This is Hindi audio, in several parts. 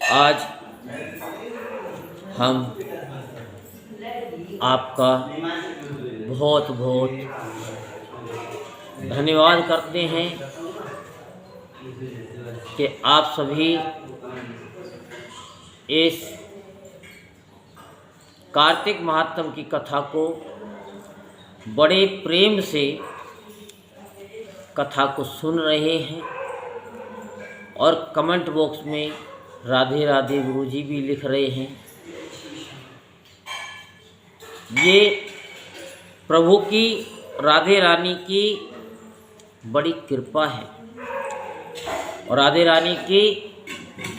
आज हम आपका बहुत बहुत धन्यवाद करते हैं कि आप सभी इस कार्तिक महात्म की कथा को बड़े प्रेम से कथा को सुन रहे हैं और कमेंट बॉक्स में राधे राधे गुरुजी भी लिख रहे हैं। ये प्रभु की राधे रानी की बड़ी कृपा है और राधे रानी की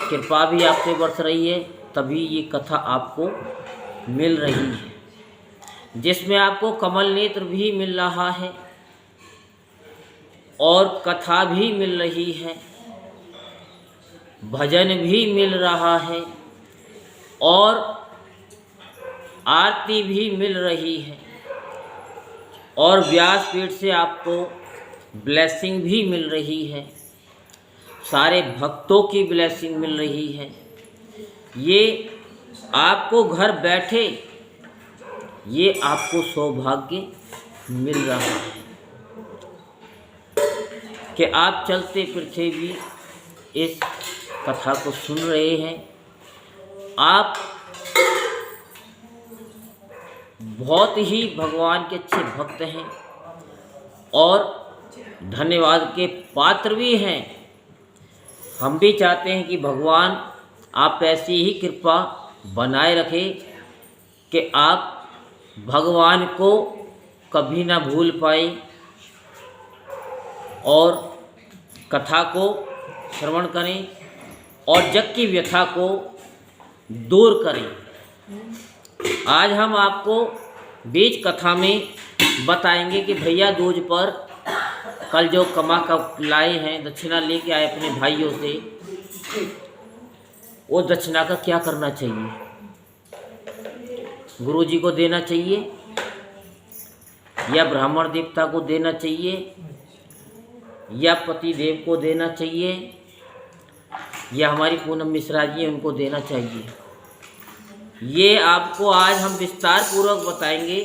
कृपा भी आप पे बरस रही है, तभी ये कथा आपको मिल रही है, जिसमें आपको कमल नेत्र भी मिल रहा है और कथा भी मिल रही है, भजन भी मिल रहा है और आरती भी मिल रही है और व्यासपीठ से आपको ब्लेसिंग भी मिल रही है, सारे भक्तों की ब्लेसिंग मिल रही है। ये आपको घर बैठे ये आपको सौभाग्य मिल रहा है कि आप चलते फिरते भी इस कथा को सुन रहे हैं। आप बहुत ही भगवान के अच्छे भक्त हैं और धन्यवाद के पात्र भी हैं। हम भी चाहते हैं कि भगवान आप ऐसी ही कृपा बनाए रखें कि आप भगवान को कभी ना भूल पाए और कथा को श्रवण करें और जग की व्यथा को दूर करें। आज हम आपको बीच कथा में बताएंगे कि भैया दूज पर कल जो कमा कर लाए हैं, दक्षिणा लेके आए अपने भाइयों से, वो दक्षिणा का क्या करना चाहिए। गुरुजी को देना चाहिए या ब्राह्मण देवता को देना चाहिए या पति देव को देना चाहिए या हमारी पूनम मिश्रा जी हैं उनको देना चाहिए। ये आपको आज हम विस्तार पूर्वक बताएंगे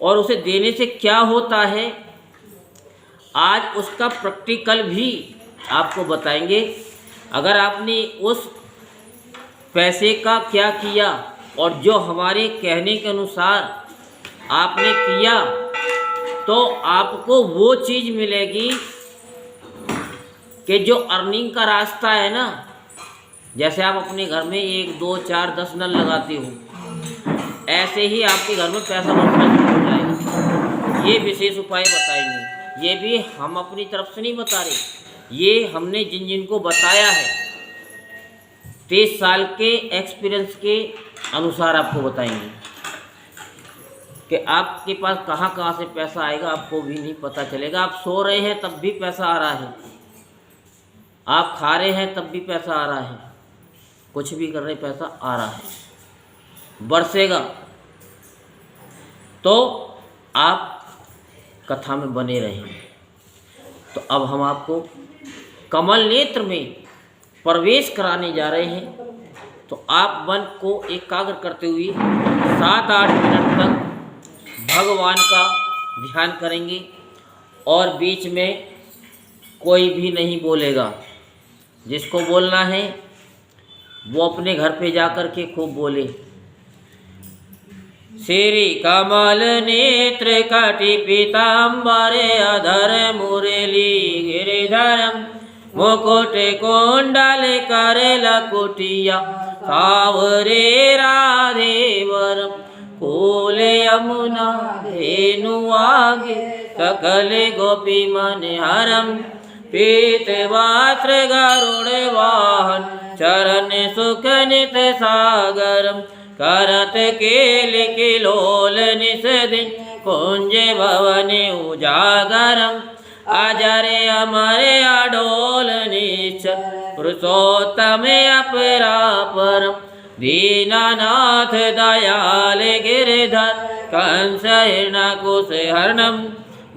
और उसे देने से क्या होता है आज उसका प्रैक्टिकल भी आपको बताएंगे। अगर आपने उस पैसे का क्या किया और जो हमारे कहने के अनुसार आपने किया तो आपको वो चीज़ मिलेगी कि जो अर्निंग का रास्ता है ना, जैसे आप अपने घर में 1, 2, 4, 10 नल लगाते हो, ऐसे ही आपके घर में पैसा बरसना शुरू हो जाएगा। ये विशेष उपाय बताएंगे, ये भी हम अपनी तरफ से नहीं बता रहे, ये हमने जिन जिन को बताया है 23 साल के एक्सपीरियंस के अनुसार आपको बताएंगे कि आपके पास कहाँ कहाँ से पैसा आएगा आपको भी नहीं पता चलेगा। आप सो रहे हैं तब भी पैसा आ रहा है, आप खा रहे हैं तब भी पैसा आ रहा है, कुछ भी कर रहे पैसा आ रहा है, बरसेगा। तो आप कथा में बने रहें। तो अब हम आपको कमल नेत्र में प्रवेश कराने जा रहे हैं। तो आप मन को एकाग्र करते हुए 7-8 मिनट तक भगवान का ध्यान करेंगे और बीच में कोई भी नहीं बोलेगा। जिसको बोलना है वो अपने घर पे जाकर के खूब बोले। श्री कमल नेत्र कटि पीताम्बरे अधर मुरली गिरिधरम मुकुट कुंडल कर लकुटिया सावरे राधेवरम फूल यमुना धेनु आगे सकल गोपी मन हरम पीत वस्त्र गरुड़ वाहन चरण सुख नित सागरम करत केल किलोल निस दिन कुंज भवन उजागरम अजरे अमरे अडोल निश्चल पुरुषोत्तम अपरापरम दीनानाथ दयाल गिरधर कंस हिरण्यकुश हरणम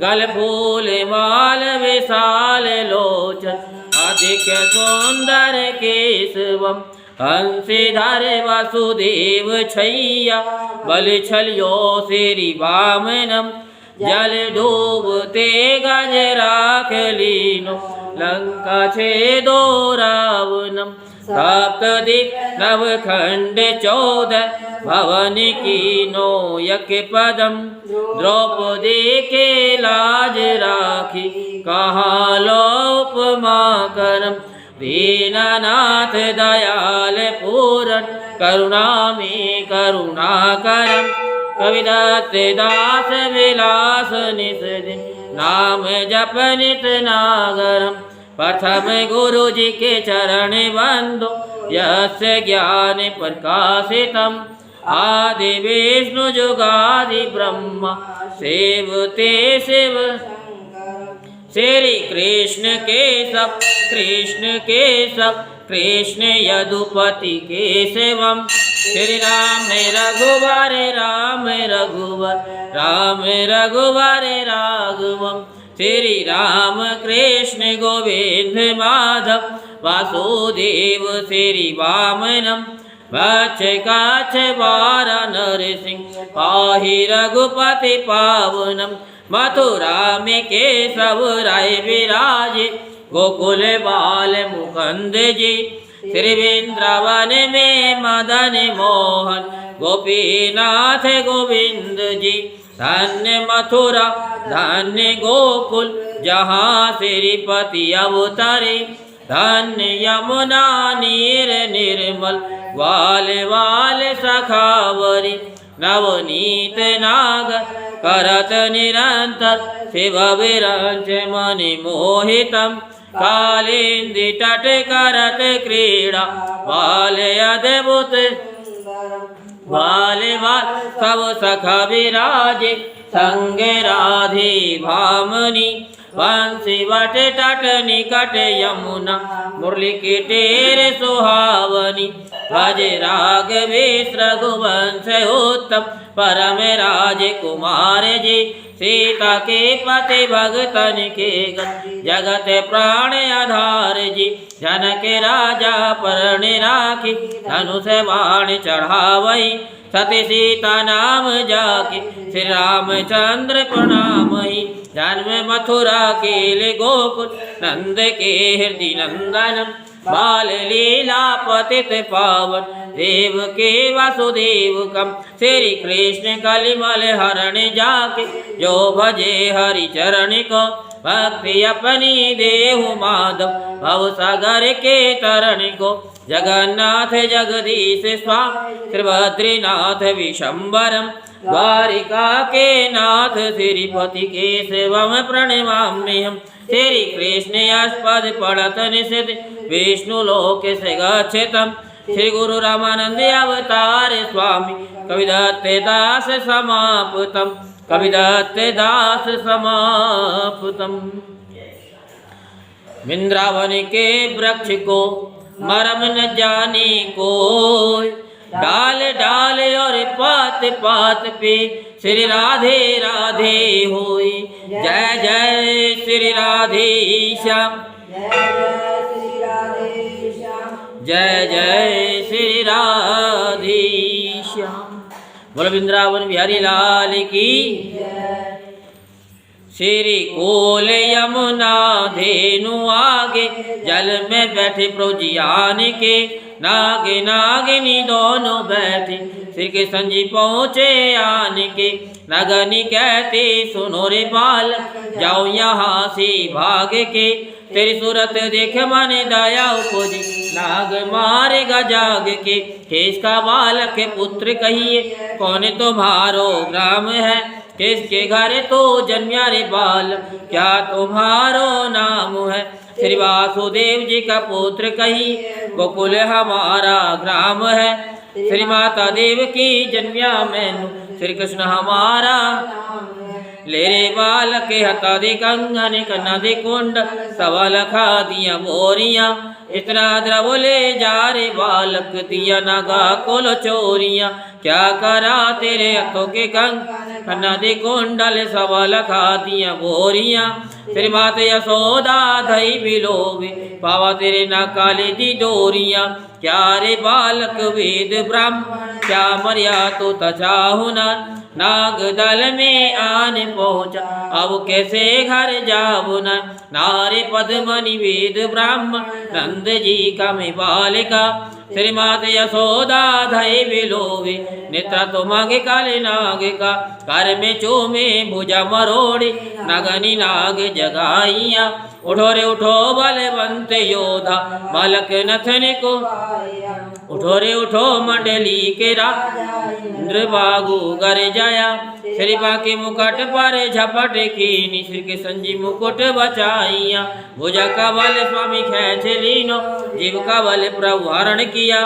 गल फूल माल विशाल लोचन अधिक सुंदर केशवम हंसीधर वसुदेव छैया बल छलियो श्री वामनम जल डूबते गज राख लीनो लंका छेदो रावणम सप्तदीप नवखंड 14 भवन कीनो यक पदम द्रौपदी के लाज राखी कहाँ लोपमा करम दीननाथ दयाल पूरन करुणा में करुणा करम कविदत्त दास विलास निस दिन नाम जप नित नागरम प्रथम गुरु जी के चरण बंदो यस्य ज्ञान प्रकाशितम आदि विष्णु जुगादि ब्रह्मा सेवते शिव श्री कृष्ण केशव कृष्ण केशव कृष्ण यदुपति केशवम श्री राम रघुवर राम रघुवर राम रघुवर राघवम श्री राम कृष्ण गोविंद माधव वासुदेव श्री वामनम वच काछ वारा नरसिंह पाहि रघुपति पावनम मथुरा में केशव राय विराजे गोकुल बाल मुकुंद जी श्री वृंदावन में मदन मोहन गोपीनाथ गोविंद जी धन्य मथुरा धन्य गोकुल जहाँ श्रीपति अवतरे धन्य यमुना नीर निर्मल वाल वाल सखावरी नवनीत नाग करत निरंतर शिव विरंच मनि मोहितम कालिंदी तट करत क्रीड़ा बाल अद्भुत बाल बाल सब सखा विराजे संग राधे भामनी बंसी वट तट निकट यमुना मुरली की टेर सुहावनी भज राघवेश रघुवंश उत्तम परम राज कुमार जी सीता के पति भगतन के जगत प्राण आधार जी जनक राजा परण राखी धनुष बाण चढ़ावई सती सीता नाम जाके श्री रामचंद्र प्रणाम ही जन्म मथुरा के गोकुल नंद के हृदय नंदनम बाल लीला पतित पावन देव के वासुदेव कम श्री कृष्ण कलिमल हरण जाके जो भजे हरि चरण को भक्ति अपनी देहु माधव भव सागर के तरण को जगन्नाथ जगदीश स्वामी श्री बद्रीनाथ विशंबरम द्वारिका के नाथ श्रीपति के सेवम प्रणमाम्यहम् श्री कृष्ण अस्पद पढ़त निषिद्ध विष्णु लोक से गच्छतम श्री गुरु रामानंद अवतार स्वामी कविदत्त दास समाप्तम कविदत्त दास समाप्तम। वृंदावन के वृक्ष को मरम न जाने कोई डाल डाल और पात पात पे श्री राधे राधे होई जय जय श्री राधे श्याम जय जय श्री राधे श्याम। बोलो वृंदावन बिहारी लाल की। श्री कोल यमुना धेनु आगे जल में बैठे प्रोजियान के नागे नागिनी दोनों बैठे श्री कृष्ण जी पहुँचे आन के नगनी कहते सुनो रे बाल जाओ यहाँ से भाग के तेरी सूरत देख मन दया उपजी नाग मारेगा जाग के किसका बालक पुत्र कहिए कौन तुम्हारो ग्राम है किसके घर तो जन्म्या रे बाल क्या तुम्हारो नाम है श्री वासुदेव जी का पुत्र कही गोकुल हमारा ग्राम है श्री माता देव की जन्म्या मैनू श्री कृष्ण हमारा ले रे बालक हता दे कंगन कन्ना दे कुंड सवा लखा दिया बोरिया इतना द्रव ले जा रे बालक, दिया नागा कोल चोरियां, क्या करा तेरे हथों के कंग, खन्ना दे कुंडल सवाल खा दिया बोरियां। तेरी मात यशोदा धई बिलोवे, पावा तेरे ना काले दी डोरियां, क्या रे बालक वेद ब्राह्मण, क्या मर्या तो तचाहु ना, नाग दल में आने पहुंचा, अब कैसे घर जाबो न, नारे पद्मनि वेद ब्राह्मण, नंद जी का में बालिका, श्री मात यशोदा धई बिलोवे, नेत्रा तो मांगे काले नाग का, कर में चूमे भुजा मरोड़े, नगनी नाग जगाइया, उठो रे उठो बलवंत योधा, बालक नथन को, उठो रे उठो मंडली के इंद्र बागु गर जाया, श्री बाके मुकुट पर झपट कीनी, श्री कृष्ण जी मुकुट बचाइया, भुजा का बल स्वामी खेच लीनो, जीव का बल प्रभु हरण किया,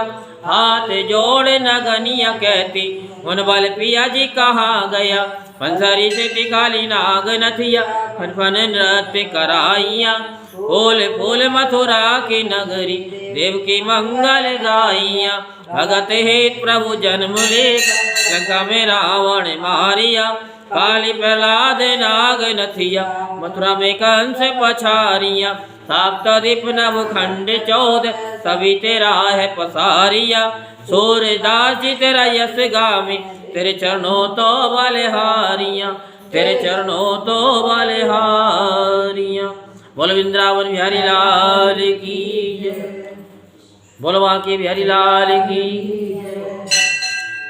हाथ जोड़ नगनिया कहती, उन बल पिया जी कहाँ गया, पंसरी से टिकाली नाग नथिया, फन फन नृत्य कराइया, फूल फूल मथुरा की नगरी, देव की मंगल गाइया, भगत हेत प्रभु जन्म लेकर, लंका में रावण मारिया, काली प्रहलाद नाग नथिया, मथुरा में कंस पछारिया, सप्तद्वीप नव खंड 14, सभी तेरा है पसारिया, सूरदास जी तेरा यश गामी, तेरे चरणों तो बलिहारियां, तेरे चरणों तो बलिहारियां। बोलो वृंदावन बिहारी लाल की जय, बोलो बांके बिहारी लाल की।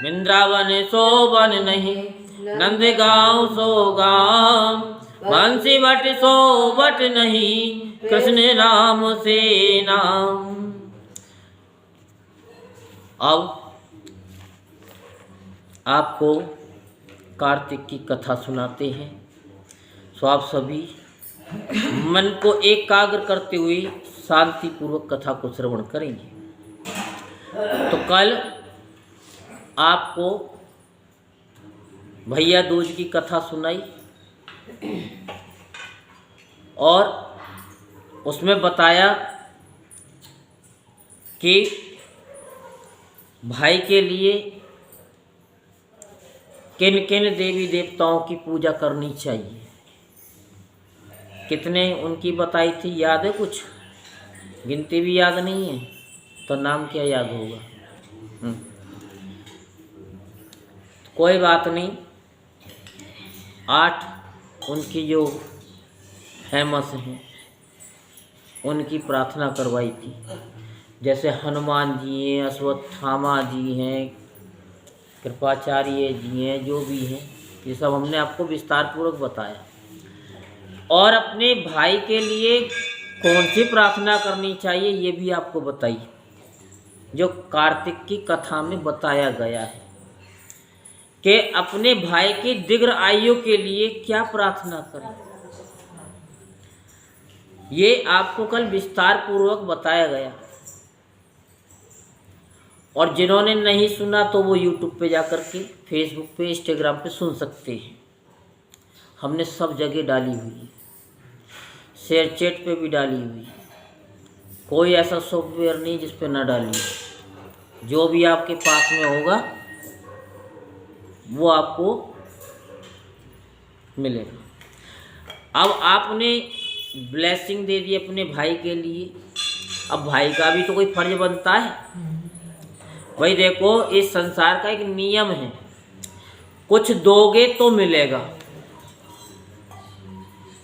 वृंदावन सोबन नहीं, नंद गाँव सो गाँव, बंसी बट सो बट नहीं, कृष्ण नाम से नाम। अब आपको कार्तिक की कथा सुनाते हैं, सो आप सभी मन को एकाग्र करते हुए शांतिपूर्वक कथा को श्रवण करेंगे। तो कल आपको भैया दूज की कथा सुनाई और उसमें बताया कि भाई के लिए किन किन देवी देवताओं की पूजा करनी चाहिए, कितने उनकी बताई थी, याद है? कुछ गिनती भी याद नहीं है तो नाम क्या याद होगा? कोई बात नहीं, 8 उनकी जो फेमस हैं उनकी प्रार्थना करवाई थी, जैसे हनुमान जी हैं, अश्वत्थामा जी हैं, कृपाचार्य जी हैं, जो भी हैं ये सब हमने आपको विस्तार पूर्वक बताया। और अपने भाई के लिए कौन सी प्रार्थना करनी चाहिए ये भी आपको बताई, जो कार्तिक की कथा में बताया गया है कि अपने भाई की दीर्घ आयु के लिए क्या प्रार्थना करें। ये आपको कल विस्तार पूर्वक बताया गया, और जिन्होंने नहीं सुना तो वो यूट्यूब पे जाकर के, फेसबुक पे, इंस्टाग्राम पे सुन सकते हैं। हमने सब जगह डाली हुई है, शेयर चैट पे भी डाली हुई है, कोई ऐसा सॉफ्टवेयर नहीं जिस पे ना डाली है। जो भी आपके पास में होगा वो आपको मिलेगा। अब आपने ब्लेसिंग दे दी अपने भाई के लिए, अब भाई का भी तो कोई फर्ज बनता है। भाई देखो, इस संसार का एक नियम है, कुछ दोगे तो मिलेगा।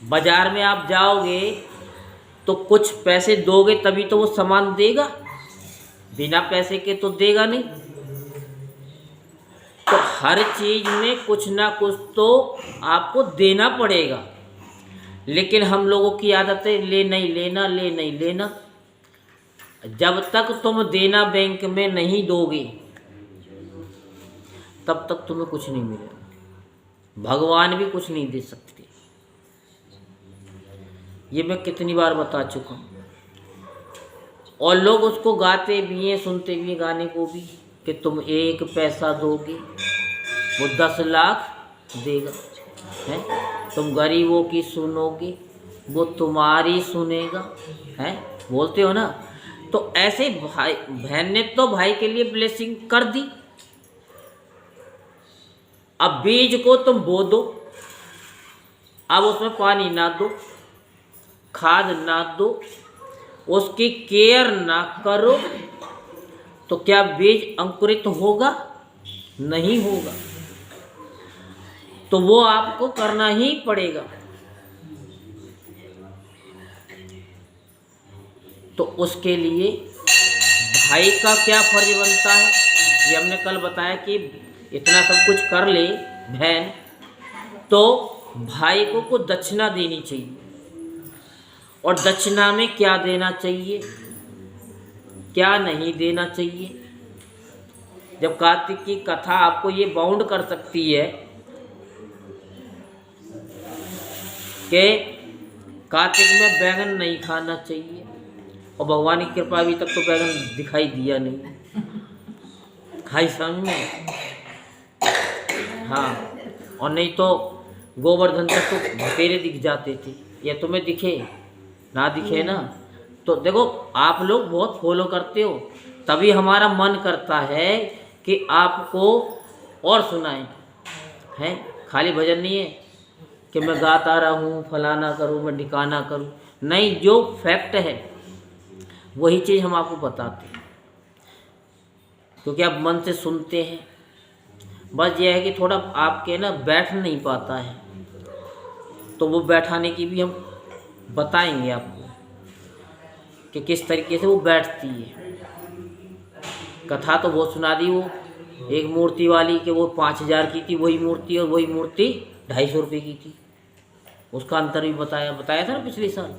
बाजार में आप जाओगे तो कुछ पैसे दोगे तभी तो वो सामान देगा, बिना पैसे के तो देगा नहीं। तो हर चीज में कुछ ना कुछ तो आपको देना पड़ेगा, लेकिन हम लोगों की आदत है ले नहीं लेना, ले नहीं लेना। जब तक तुम देना बैंक में नहीं दोगे तब तक तुम्हें कुछ नहीं मिलेगा, भगवान भी कुछ नहीं दे सकते। ये मैं कितनी बार बता चुका हूँ, और लोग उसको गाते भी हैं, सुनते भी हैं गाने को भी, कि तुम 1 पैसा दोगे वो 10 लाख देगा, है? तुम गरीबों की सुनोगे वो तुम्हारी सुनेगा, है? बोलते हो ना, तो ऐसे भाई बहन ने तो भाई के लिए ब्लेसिंग कर दी। अब बीज को तुम बो दो, अब उसमें पानी ना दो, खाद ना दो, उसकी केयर ना करो, तो क्या बीज अंकुरित होगा? नहीं होगा। तो वो आपको करना ही पड़ेगा। तो उसके लिए भाई का क्या फर्ज बनता है, ये हमने कल बताया कि इतना सब कुछ कर ले बहन, तो भाई को कुछ दक्षिणा देनी चाहिए। और दक्षिणा में क्या देना चाहिए, क्या नहीं देना चाहिए। जब कार्तिक की कथा आपको ये बाउंड कर सकती है कि कार्तिक में बैगन नहीं खाना चाहिए, और भगवान की कृपा अभी तक तो बैगन दिखाई दिया नहीं, खाई समझ में। हाँ, और नहीं तो गोवर्धन तक तो भतेरे दिख जाते थे, या तुम्हें दिखे ना दिखे ना। तो देखो आप लोग बहुत फॉलो करते हो, तभी हमारा मन करता है कि आपको और सुनाएं। हैं, खाली भजन नहीं है कि मैं गाता रहूं, फलाना करूं, मैं ढिकाना करूं, नहीं, जो फैक्ट है वही चीज़ हम आपको बताते हैं, क्योंकि आप मन से सुनते हैं। बस ये है कि थोड़ा आपके ना बैठ नहीं पाता है, तो वो बैठाने की भी हम बताएंगे आपको कि किस तरीके से वो बैठती है। कथा तो बहुत सुना दी वो एक मूर्ति वाली, कि वो 5000 की थी वही मूर्ति, और वही मूर्ति 250 रुपये की थी। उसका अंतर भी बताया था ना पिछले साल।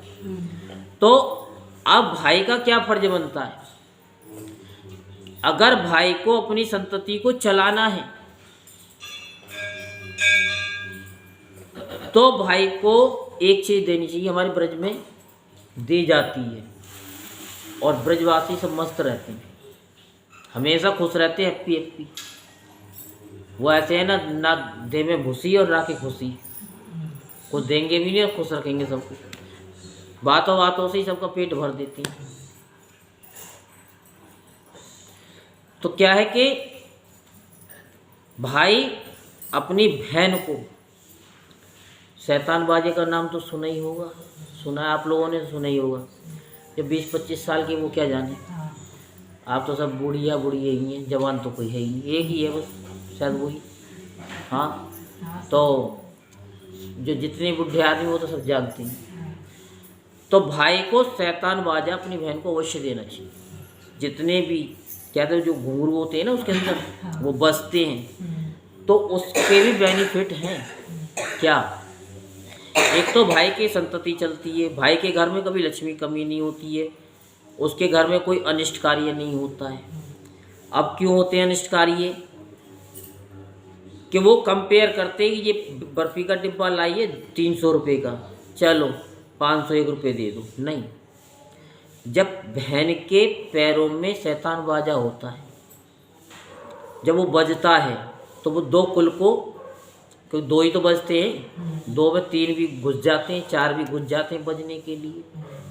तो अब भाई का क्या फर्ज बनता है, अगर भाई को अपनी संतति को चलाना है तो भाई को एक चीज़ देनी चाहिए, हमारे ब्रज में दी जाती है, और ब्रजवासी सब मस्त रहते हैं, हमेशा खुश रहते हैं, हैप्पी हैप्पी। वो ऐसे है ना दे में भूसी और राखे खुशी, कुछ देंगे भी नहीं और खुश रखेंगे सबको, बातों बातों से ही सबका पेट भर देती हैं। तो क्या है कि भाई अपनी बहन को, शैतान बाजे का नाम तो सुना ही होगा, सुना है आप लोगों ने, सुना ही होगा। जब 20-25 साल की, वो क्या जाने, आप तो सब बूढ़िया ही हैं, जवान तो कोई है ही नहीं, एक ही है बस शायद वही। हाँ, तो जो जितने बूढ़े आदमी वो तो सब जानते हैं। तो भाई को शैतान बाजा अपनी बहन को अवश्य देना चाहिए। जितने भी कहते हैं जो घुंघरू होते हैं ना उसके अंदर वो बसते हैं, तो उसके भी बेनिफिट हैं। क्या, एक तो भाई की संतति चलती है, भाई के घर में कभी लक्ष्मी कमी नहीं होती है, उसके घर में कोई अनिष्ट कार्य नहीं होता है। अब क्यों होते हैं अनिष्ट कार्य, कि वो कंपेयर करते हैं कि ये बर्फ़ी का डिब्बा लाइए 300 रुपये का, चलो 501 रुपये दे दो। नहीं, जब बहन के पैरों में शैतान बाजा होता है, जब वो बजता है, तो वो दो कुल को, क्योंकि दो ही तो बजते हैं, 2 में 3 भी घुस जाते हैं, 4 भी घुस जाते हैं बजने के लिए।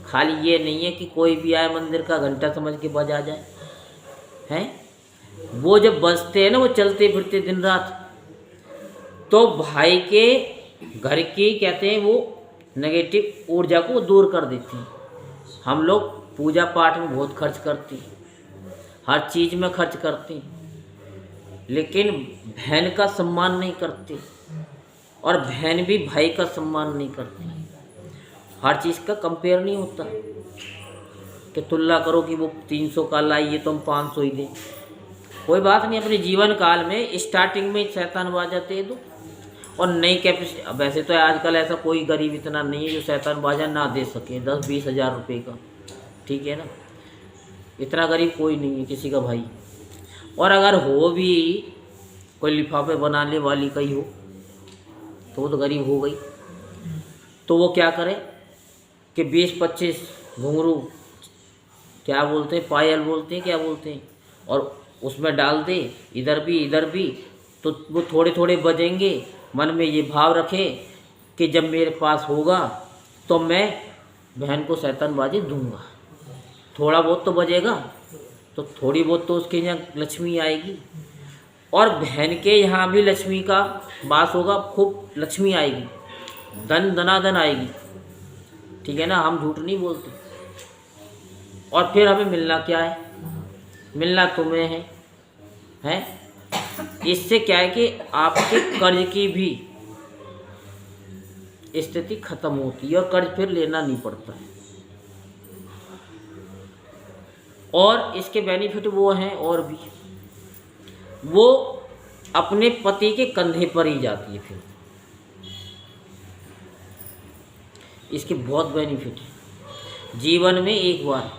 खाली ये नहीं है कि कोई भी आए मंदिर का घंटा समझ के बजा जाए, हैं। वो जब बजते हैं ना, वो चलते फिरते दिन रात, तो भाई के घर की कहते हैं वो नेगेटिव ऊर्जा को दूर कर देती हैं। हम लोग पूजा पाठ में बहुत खर्च करते हैं, हर चीज़ में खर्च करते हैं, लेकिन बहन का सम्मान नहीं करते, और बहन भी भाई का सम्मान नहीं करती। हर चीज़ का कंपेयर नहीं होता कि तुलना करो कि वो 300 का लाई, तो हम 500 ही दें। कोई बात नहीं, अपने जीवन काल में स्टार्टिंग में शैतान बाजा दे दो, और नई कैपेसिटी। वैसे तो आजकल ऐसा कोई गरीब इतना नहीं है जो शैतान बाजा ना दे सके 10-20 हज़ार रुपये का, ठीक है ना, इतना गरीब कोई नहीं है किसी का भाई। और अगर हो भी कोई लिफाफे बनाने वाली का ही हो, तो वो तो गरीब हो गई। तो वो क्या करे कि 20-25 घुंघरू, क्या बोलते हैं, पायल बोलते हैं, क्या बोलते हैं, और उसमें डाल दे, इधर भी, तो वो थोड़े थोड़े बजेंगे। मन में ये भाव रखे कि जब मेरे पास होगा तो मैं बहन को शैतान बाजी दूंगा, थोड़ा बहुत तो बजेगा, तो थोड़ी बहुत तो उसके यहाँ लक्ष्मी आएगी। और बहन के यहाँ भी लक्ष्मी का वास होगा, खूब लक्ष्मी आएगी, धन धनाधन आएगी। ठीक है ना, हम झूठ नहीं बोलते। और फिर हमें मिलना क्या है? मिलना तुम्हें है? इससे क्या है कि आपके कर्ज की भी स्थिति खत्म होती है और कर्ज फिर लेना नहीं पड़ता है। और इसके बेनिफिट वो हैं और भी, वो अपने पति के कंधे पर ही जाती है फिर। इसके बहुत बेनिफिट है जीवन में एक बार।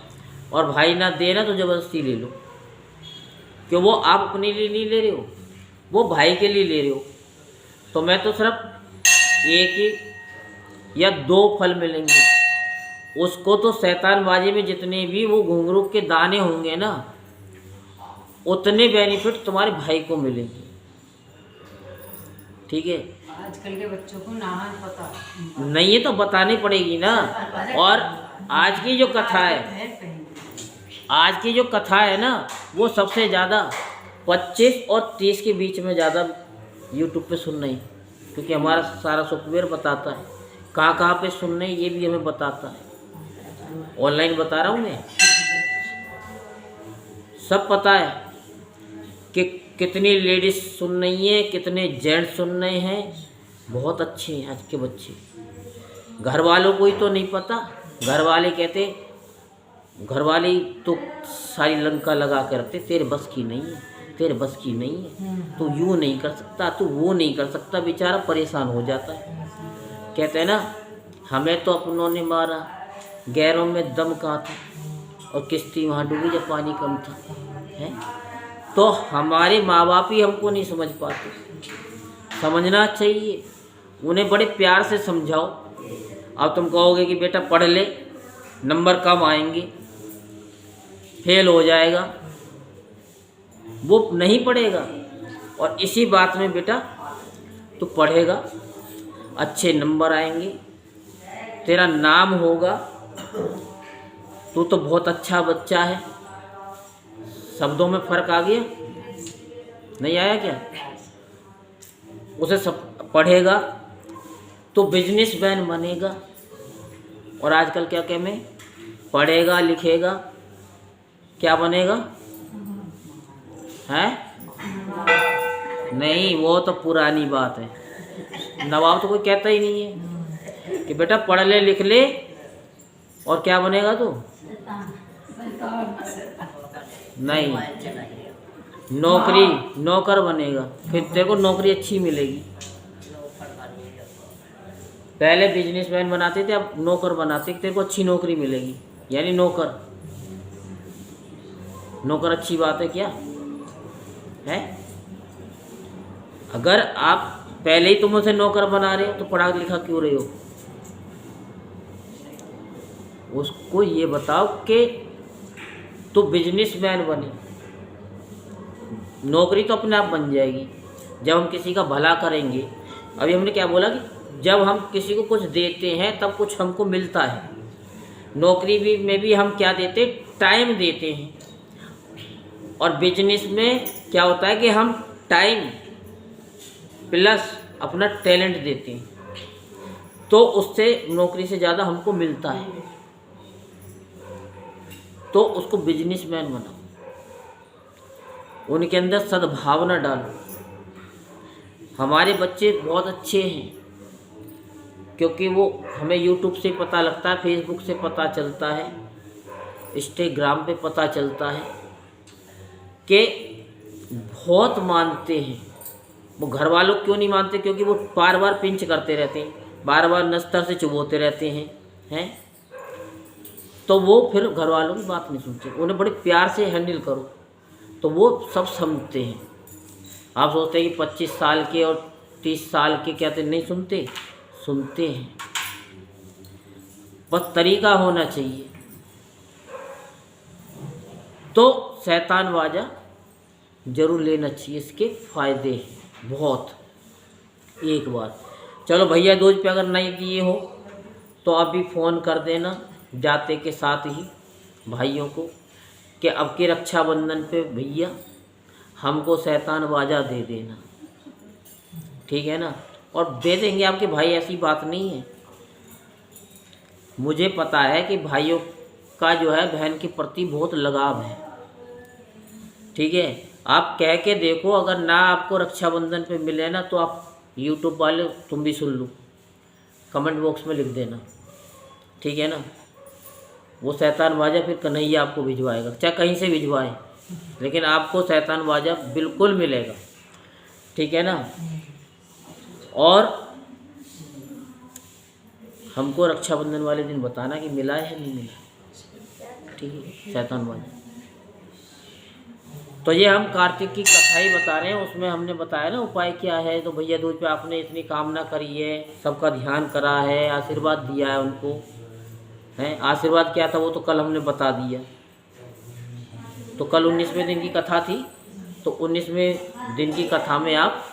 और भाई ना देना तो ज़बरदस्ती ले लो, क्यों? वो आप अपने लिए नहीं ले रहे हो, वो भाई के लिए ले रहे हो। तो मैं तो सिर्फ एक या 2 फल मिलेंगे उसको। तो शैतानबाजी में जितने भी वो घुंघरू के दाने होंगे ना, उतने बेनिफिट तुम्हारे भाई को मिलेंगे। ठीक है, आजकल के बच्चों को ना पता नहीं है तो बतानी पड़ेगी ना। और आज की जो कथा है, आज की जो कथा है ना, वो सबसे ज़्यादा 25 और 30 के बीच में ज़्यादा यूट्यूब पे सुन रही, क्योंकि हमारा सारा सॉफ्टवेयर बताता है कहाँ पे सुनने, ये भी हमें बताता है। ऑनलाइन बता रहा हूँ मैं, सब पता है कि कितनी लेडीज सुन रही हैं, कितने जेंट्स सुन रहे हैं। बहुत अच्छे हैं आज के बच्चे। घर वालों को ही तो नहीं पता। घर वाले कहते, घर वाले तो सारी लंका लगा के रखते, तेरे बस की नहीं है, तेरे बस की नहीं है, तू यूँ नहीं कर सकता, तू वो नहीं कर सकता। बेचारा परेशान हो जाता है। कहते हैं ना, हमें तो अपनों ने मारा, गैरों में दम कहाँ था, और किश्ती वहाँ डूबी जब पानी कम था। है तो हमारे माँ बाप ही हमको नहीं समझ पाते। समझना चाहिए, उन्हें बड़े प्यार से समझाओ। अब तुम कहोगे कि बेटा पढ़ ले, नंबर कम आएंगे, फेल हो जाएगा, वो नहीं पढ़ेगा। और इसी बात में बेटा तू पढ़ेगा, अच्छे नंबर आएंगे, तेरा नाम होगा, तू तो बहुत अच्छा बच्चा है। शब्दों में फ़र्क आ गया? नहीं आया क्या? उसे सब पढ़ेगा तो बिजनेसमैन बनेगा। और आजकल क्या कहते हैं, पढ़ेगा लिखेगा क्या बनेगा? हैं? नहीं, वो तो पुरानी बात है। नवाब तो कोई कहता ही नहीं है कि बेटा पढ़ ले लिख ले और क्या बनेगा तू? नहीं, नौकर बनेगा, फिर तेरे को नौकरी अच्छी मिलेगी। पहले बिजनेसमैन बनाते थे, अब नौकर बनाते, तेरे को अच्छी नौकरी मिलेगी। यानी नौकर अच्छी बात है क्या है? अगर आप पहले ही तुम उसे नौकर बना रहे हो तो पढ़ा लिखा क्यों रहे हो? उसको ये बताओ कि तो बिजनेसमैन बने। नौकरी तो अपने आप बन जाएगी जब हम किसी का भला करेंगे। अभी हमने क्या बोला कि जब हम किसी को कुछ देते हैं तब कुछ हमको मिलता है। नौकरी में भी हम क्या देते? टाइम देते हैं। और बिजनेस में क्या होता है कि हम टाइम प्लस अपना टैलेंट देते हैं, तो उससे नौकरी से ज़्यादा हमको मिलता है। तो उसको बिजनेसमैन बनाओ, उनके अंदर सद्भावना डालो। हमारे बच्चे बहुत अच्छे हैं क्योंकि वो हमें यूट्यूब से पता लगता है, फेसबुक से पता चलता है, इंस्टाग्राम पे पता चलता है कि बहुत मानते हैं। वो घर वालों क्यों नहीं मानते? क्योंकि वो बार बार पिंच करते रहते हैं, बार बार नस्तर से चुभोते रहते हैं। तो वो फिर घर वालों की बात नहीं सुनते। उन्हें बड़े प्यार से हैंडल करो तो वो सब समझते हैं। आप सोचते हैं कि 25 साल के और 30 साल के कहते नहीं सुनते, सुनते हैं, बस तरीका होना चाहिए। तो शैतान बाजा जरूर लेना चाहिए, इसके फ़ायदे हैं बहुत। एक बार चलो भैया डोज पे अगर नहीं दिए हो तो आप भी फ़ोन कर देना जाते के साथ ही, भाइयों को कि अब के रक्षाबंधन पे भैया हमको शैतान बाजा दे देना, ठीक है ना। और दे देंगे आपके भाई, ऐसी बात नहीं है। मुझे पता है कि भाइयों का जो है बहन के प्रति बहुत लगाव है, ठीक है। आप कह के देखो, अगर ना आपको रक्षाबंधन पे मिले ना तो आप यूट्यूब वाले तुम भी सुन लो, कमेंट बॉक्स में लिख देना, ठीक है ना। वो शैतान बाजा फिर कन्हैया आपको भिजवाएगा, चाहे कहीं से भिजवाए, लेकिन आपको शैतान बाजा बिल्कुल मिलेगा, ठीक है ना। और हमको रक्षाबंधन वाले दिन बताना कि मिला है नहीं मिला, ठीक है, शैतान बाजा। तो ये हम कार्तिक की कथा ही बता रहे हैं, उसमें हमने बताया ना उपाय क्या है। तो भैया दूज पे आपने इतनी कामना करी है, सबका ध्यान करा है, आशीर्वाद दिया है उनको, हैं। आशीर्वाद क्या था वो तो कल हमने बता दिया। तो कल 19वें दिन की कथा थी, तो 19वें दिन की कथा में आप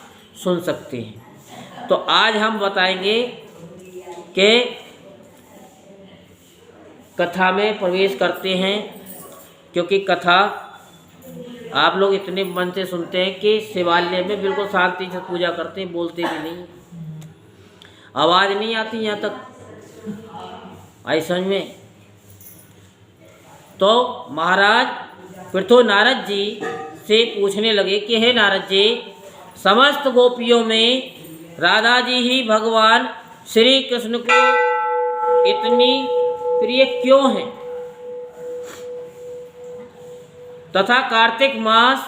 सुन सकते हैं। तो आज हम बताएंगे कि कथा में प्रवेश करते हैं, क्योंकि कथा आप लोग इतने मन से सुनते हैं कि शिवालय में बिल्कुल शांति से पूजा करते हैं, बोलते भी नहीं, आवाज़ नहीं आती यहाँ तक, आई समझ में। तो महाराज फिर तो नारद जी से पूछने लगे कि हे नारद जी, समस्त गोपियों में राधा जी ही भगवान श्री कृष्ण को इतनी प्रिय क्यों हैं, तथा कार्तिक मास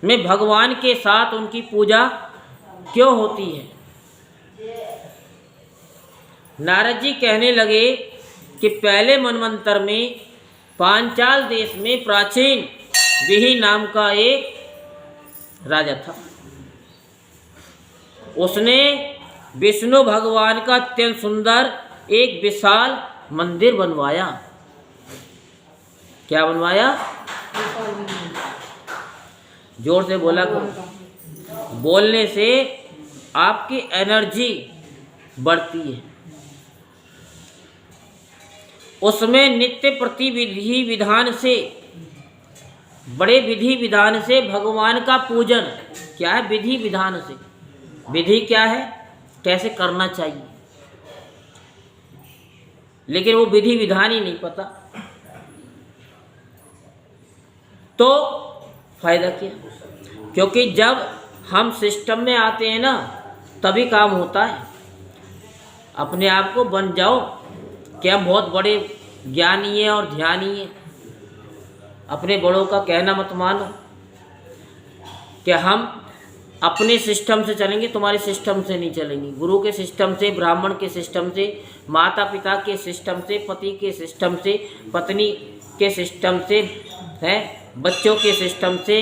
में भगवान के साथ उनकी पूजा क्यों होती है। नारद जी कहने लगे कि पहले मनवंतर में पांचाल देश में प्राचीन विहि नाम का एक राजा था। उसने विष्णु भगवान का अत्यंत सुंदर एक विशाल मंदिर बनवाया। क्या बनवाया? जोर से बोला करो, बोलने से आपकी एनर्जी बढ़ती है। उसमें नित्य प्रति विधि विधान से, बड़े विधि विधान से भगवान का पूजन। क्या है? विधि विधान से। विधि क्या है? कैसे करना चाहिए, लेकिन वो विधि विधान ही नहीं पता, तो फायदा क्या? क्योंकि जब हम सिस्टम में आते हैं ना तभी काम होता है। अपने आप को बन जाओ कि हम बहुत बड़े ज्ञानी हैं और ध्यानी हैं। अपने बड़ों का कहना मत मानो कि हम अपने सिस्टम से चलेंगे, तुम्हारे सिस्टम से नहीं चलेंगे। गुरु के सिस्टम से, ब्राह्मण के सिस्टम से, माता पिता के सिस्टम से, पति के सिस्टम से, पत्नी के सिस्टम से, है बच्चों के सिस्टम से,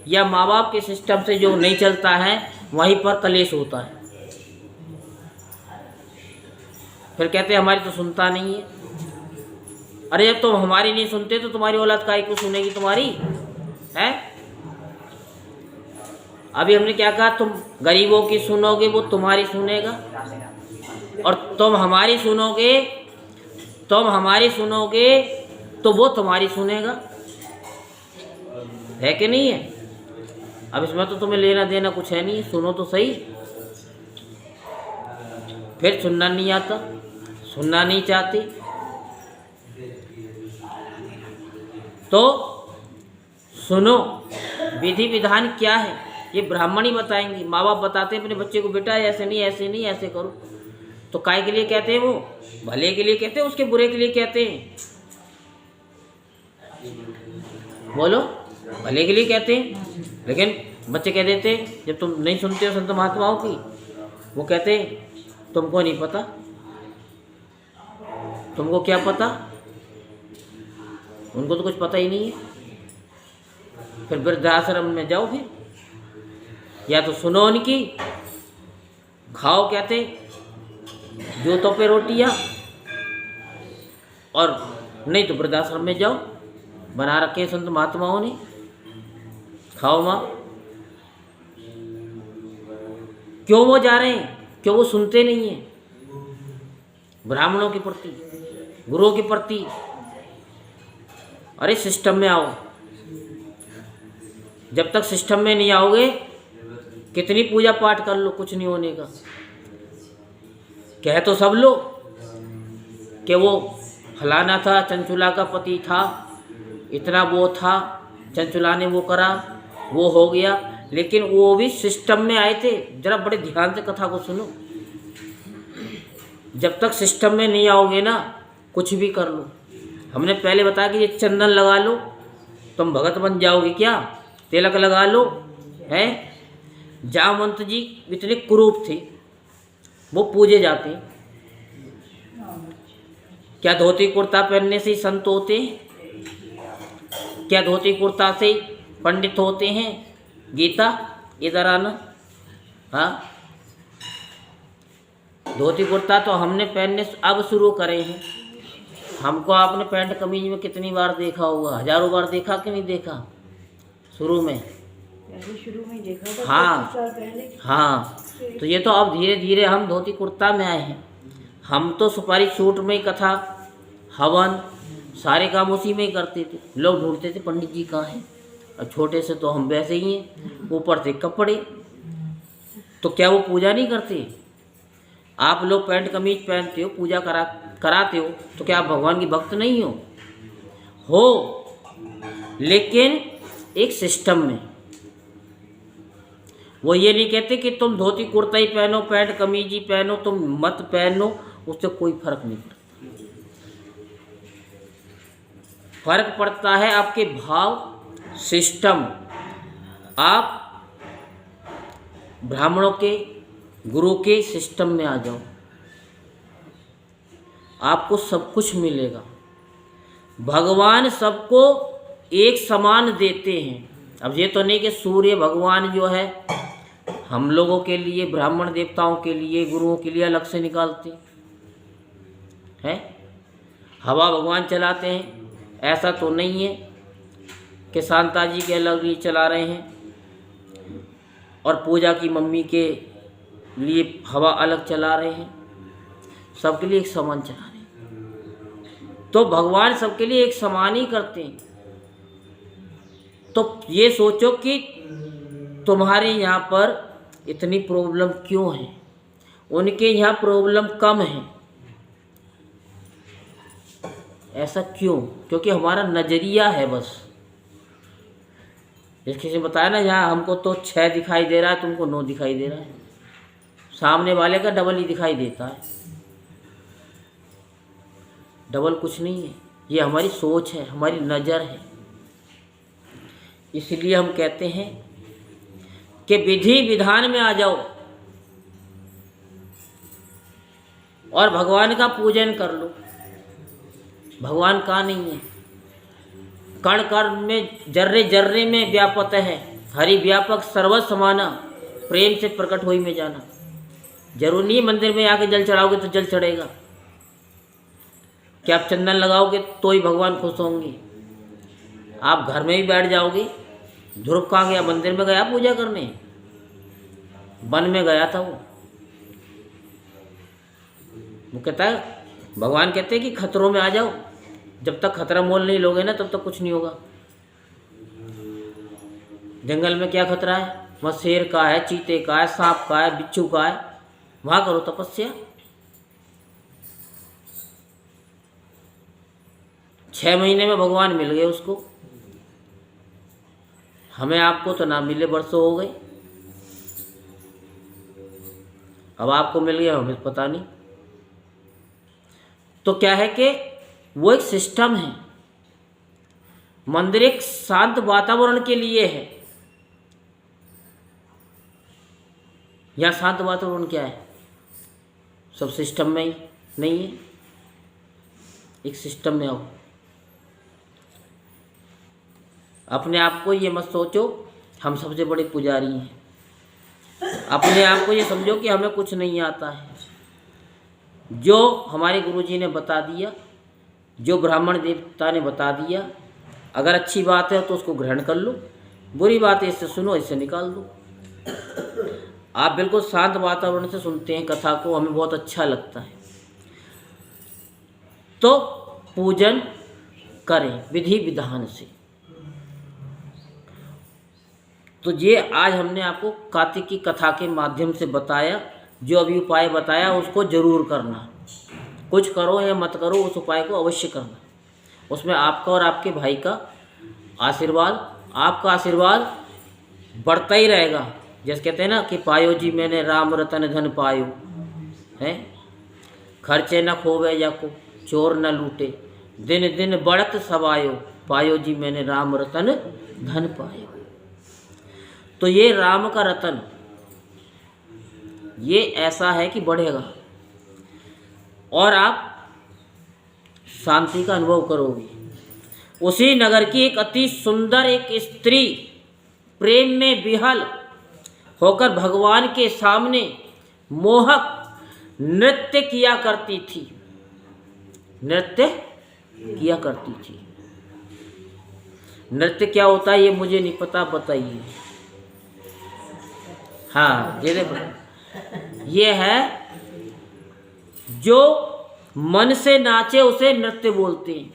या माँ बाप के सिस्टम से जो नहीं चलता है वहीं पर कलेश होता है। फिर कहते हैं हमारी तो सुनता नहीं है। अरे जब तुम हमारी नहीं सुनते तो तुम्हारी औलाद काहे को सुनेगी तुम्हारी, है? अभी हमने क्या कहा, तुम गरीबों की सुनोगे वो तुम्हारी सुनेगा, और तुम हमारी सुनोगे तो वो तुम्हारी सुनेगा, है कि नहीं है? अब इसमें तो तुम्हें लेना देना कुछ है नहीं, सुनो तो सही। फिर सुनना नहीं आता, सुनना नहीं चाहती, तो सुनो। विधि विधान क्या है ये ब्राह्मण ही बताएंगे। माँ बाप बताते हैं अपने बच्चे को, बेटा ऐसे नहीं ऐसे नहीं ऐसे करो, तो काय के लिए कहते हैं? वो भले के लिए कहते हैं, उसके बुरे के लिए कहते हैं? बोलो, भले के लिए कहते हैं। लेकिन बच्चे कह देते हैं, जब तुम नहीं सुनते हो संत महात्माओं की, वो कहते हैं तुमको नहीं पता, तुमको क्या पता, उनको तो कुछ पता ही नहीं है। फिर वृद्धाश्रम में जाओ, फिर या तो सुनो उनकी, खाओ कहते जूतों पे रोटियां, और नहीं तो वृद्धाश्रम में जाओ, बना रखे संत महात्माओं ने, खाओ माँ। क्यों वो जा रहे हैं? क्यों वो सुनते नहीं हैं ब्राह्मणों के प्रति, गुरुओं के प्रति? अरे सिस्टम में आओ। जब तक सिस्टम में नहीं आओगे, कितनी पूजा पाठ कर लो, कुछ नहीं होने का। कह तो सब लो कि वो फलाना था, चंचुला का पति था, इतना वो था, चंचुला ने वो करा, वो हो गया, लेकिन वो भी सिस्टम में आए थे। जरा बड़े ध्यान से कथा को सुनो। जब तक सिस्टम में नहीं आओगे ना, कुछ भी कर लो। हमने पहले बताया कि ये चंदन लगा लो, तुम भगत बन जाओगे क्या? तिलक लगा लो, है? जामवंत जी इतने कुरूप थे, वो पूजे जाते। क्या धोती कुर्ता पहनने से ही संत होते? क्या धोती कुर्ता से ही पंडित होते हैं? गीता इधर आना। हाँ, धोती कुर्ता तो हमने पहनने अब शुरू करे हैं। हमको आपने पैंट कमीज में कितनी बार देखा होगा, हजारों बार देखा कि नहीं देखा? शुरू में देखा था। हाँ हाँ, तो ये तो अब धीरे धीरे हम धोती कुर्ता में आए हैं। हम तो सुपारी सूट में ही कथा, हवन, सारे काम उसी में ही करते थे। लोग ढूंढते थे पंडित जी कहाँ हैं, और छोटे से तो हम वैसे ही हैं, ऊपर से कपड़े। तो क्या वो पूजा नहीं करते? आप लोग पैंट कमीज पहनते हो, पूजा कराते हो, तो क्या आप भगवान की भक्त नहीं हो? लेकिन एक सिस्टम में। वो ये नहीं कहते कि तुम धोती कुर्ता ही पहनो, पैंट कमीज ही पहनो, तुम मत पहनो, उससे कोई फर्क नहीं पड़ता। फर्क पड़ता है आपके भाव, सिस्टम। आप ब्राह्मणों के, गुरु के सिस्टम में आ जाओ, आपको सब कुछ मिलेगा। भगवान सबको एक समान देते हैं। अब ये तो नहीं कि सूर्य भगवान जो है हम लोगों के लिए, ब्राह्मण देवताओं के लिए, गुरुओं के लिए अलग से निकालते हैं। हवा भगवान चलाते हैं, ऐसा तो नहीं है कि शांता जी के अलग लिए चला रहे हैं और पूजा की मम्मी के लिए हवा अलग चला रहे हैं। सबके लिए एक समान चला रहे हैं। तो भगवान सबके लिए एक समान ही करते हैं। तो ये सोचो कि तुम्हारे यहाँ पर इतनी प्रॉब्लम क्यों है, उनके यहाँ प्रॉब्लम कम है। ऐसा क्यों? क्योंकि हमारा नज़रिया है बस। जैसे किसी ने बताया ना, यहाँ हमको तो 6 दिखाई दे रहा है, तुमको 9 दिखाई दे रहा है। सामने वाले का डबल ही दिखाई देता है। डबल कुछ नहीं है, ये हमारी सोच है, हमारी नज़र है। इसलिए हम कहते हैं कि विधि विधान में आ जाओ और भगवान का पूजन कर लो। भगवान का नहीं है, कण कण में, जर्रे जर्रे में व्यापक है। हरि व्यापक सर्वस समाना, प्रेम से प्रकट होई में जाना। जरूर नहीं मंदिर में आके जल चढ़ाओगे तो जल चढ़ेगा। क्या आप चंदन लगाओगे तो ही भगवान खुश होंगे? आप घर में भी बैठ जाओगे। ध्रुव कहाँ गया? मंदिर में गया पूजा करने, वन में गया था वो कहता है, भगवान कहते हैं कि खतरों में आ जाओ। जब तक खतरा मोल नहीं लोगे ना, तब तक कुछ नहीं होगा। जंगल में क्या खतरा है? वहाँ शेर का है, चीते का है, सांप का है, बिच्छू का है। वहाँ करो तपस्या। 6 महीने में भगवान मिल गए उसको। हमें आपको तो ना मिले, वर्षों हो गए। अब आपको मिल गया, हमें पता नहीं। तो क्या है कि वो एक सिस्टम है। मंदिर एक शांत वातावरण के लिए है। या शांत वातावरण क्या है? सब सिस्टम में ही नहीं है। एक सिस्टम में आओ। अपने आप को ये मत सोचो हम सबसे बड़े पुजारी हैं। अपने आप को ये समझो कि हमें कुछ नहीं आता है। जो हमारे गुरुजी ने बता दिया, जो ब्राह्मण देवता ने बता दिया, अगर अच्छी बात है तो उसको ग्रहण कर लो, बुरी बात है इससे सुनो, इससे निकाल दो। आप बिल्कुल शांत वातावरण से सुनते हैं कथा को, हमें बहुत अच्छा लगता है। तो पूजन करें विधि विधान से। तो ये आज हमने आपको कार्तिक की कथा के माध्यम से बताया। जो अभी उपाय बताया उसको जरूर करना, कुछ करो या मत करो, उस उपाय को अवश्य करना। उसमें आपका और आपके भाई का आशीर्वाद, आपका आशीर्वाद बढ़ता ही रहेगा। जैसे कहते हैं ना कि पायो जी मैंने राम रतन धन पायो, है खर्चे न खोवे या को चोर न लूटे, दिन दिन बढ़त सवायो, पायो जी मैंने राम रतन धन पायो। तो ये राम का रतन ये ऐसा है कि बढ़ेगा और आप शांति का अनुभव करोगे। उसी नगर की एक अति सुंदर एक स्त्री प्रेम में विहल होकर भगवान के सामने मोहक नृत्य किया करती थी, नृत्य किया करती थी। नृत्य क्या होता है ये मुझे नहीं पता, बताइए। हाँ ये देखो, ये है जो मन से नाचे उसे नृत्य बोलते हैं,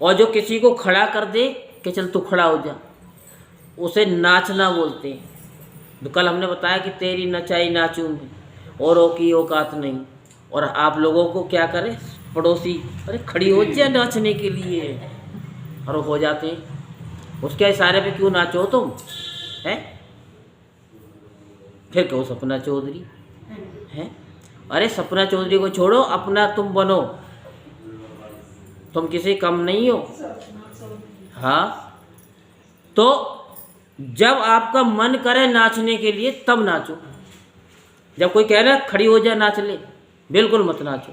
और जो किसी को खड़ा कर दे कि चल तू खड़ा हो जा उसे नाचना बोलते हैं। तो कल हमने बताया कि तेरी नचाई नाचूं मैं, औरों की औकात नहीं। और आप लोगों को क्या करें, पड़ोसी अरे खड़ी हो जाए नाचने के लिए, और हो जाते हैं। उसके इशारे पे क्यों नाचो तुम, हैं? फिर कहो सपना चौधरी हैं। अरे सपना चौधरी को छोड़ो, अपना तुम बनो, तुम किसी कम नहीं हो। हाँ, तो जब आपका मन करे नाचने के लिए तब नाचो। जब कोई कह रहा है खड़ी हो जाए नाच ले, बिल्कुल मत नाचो।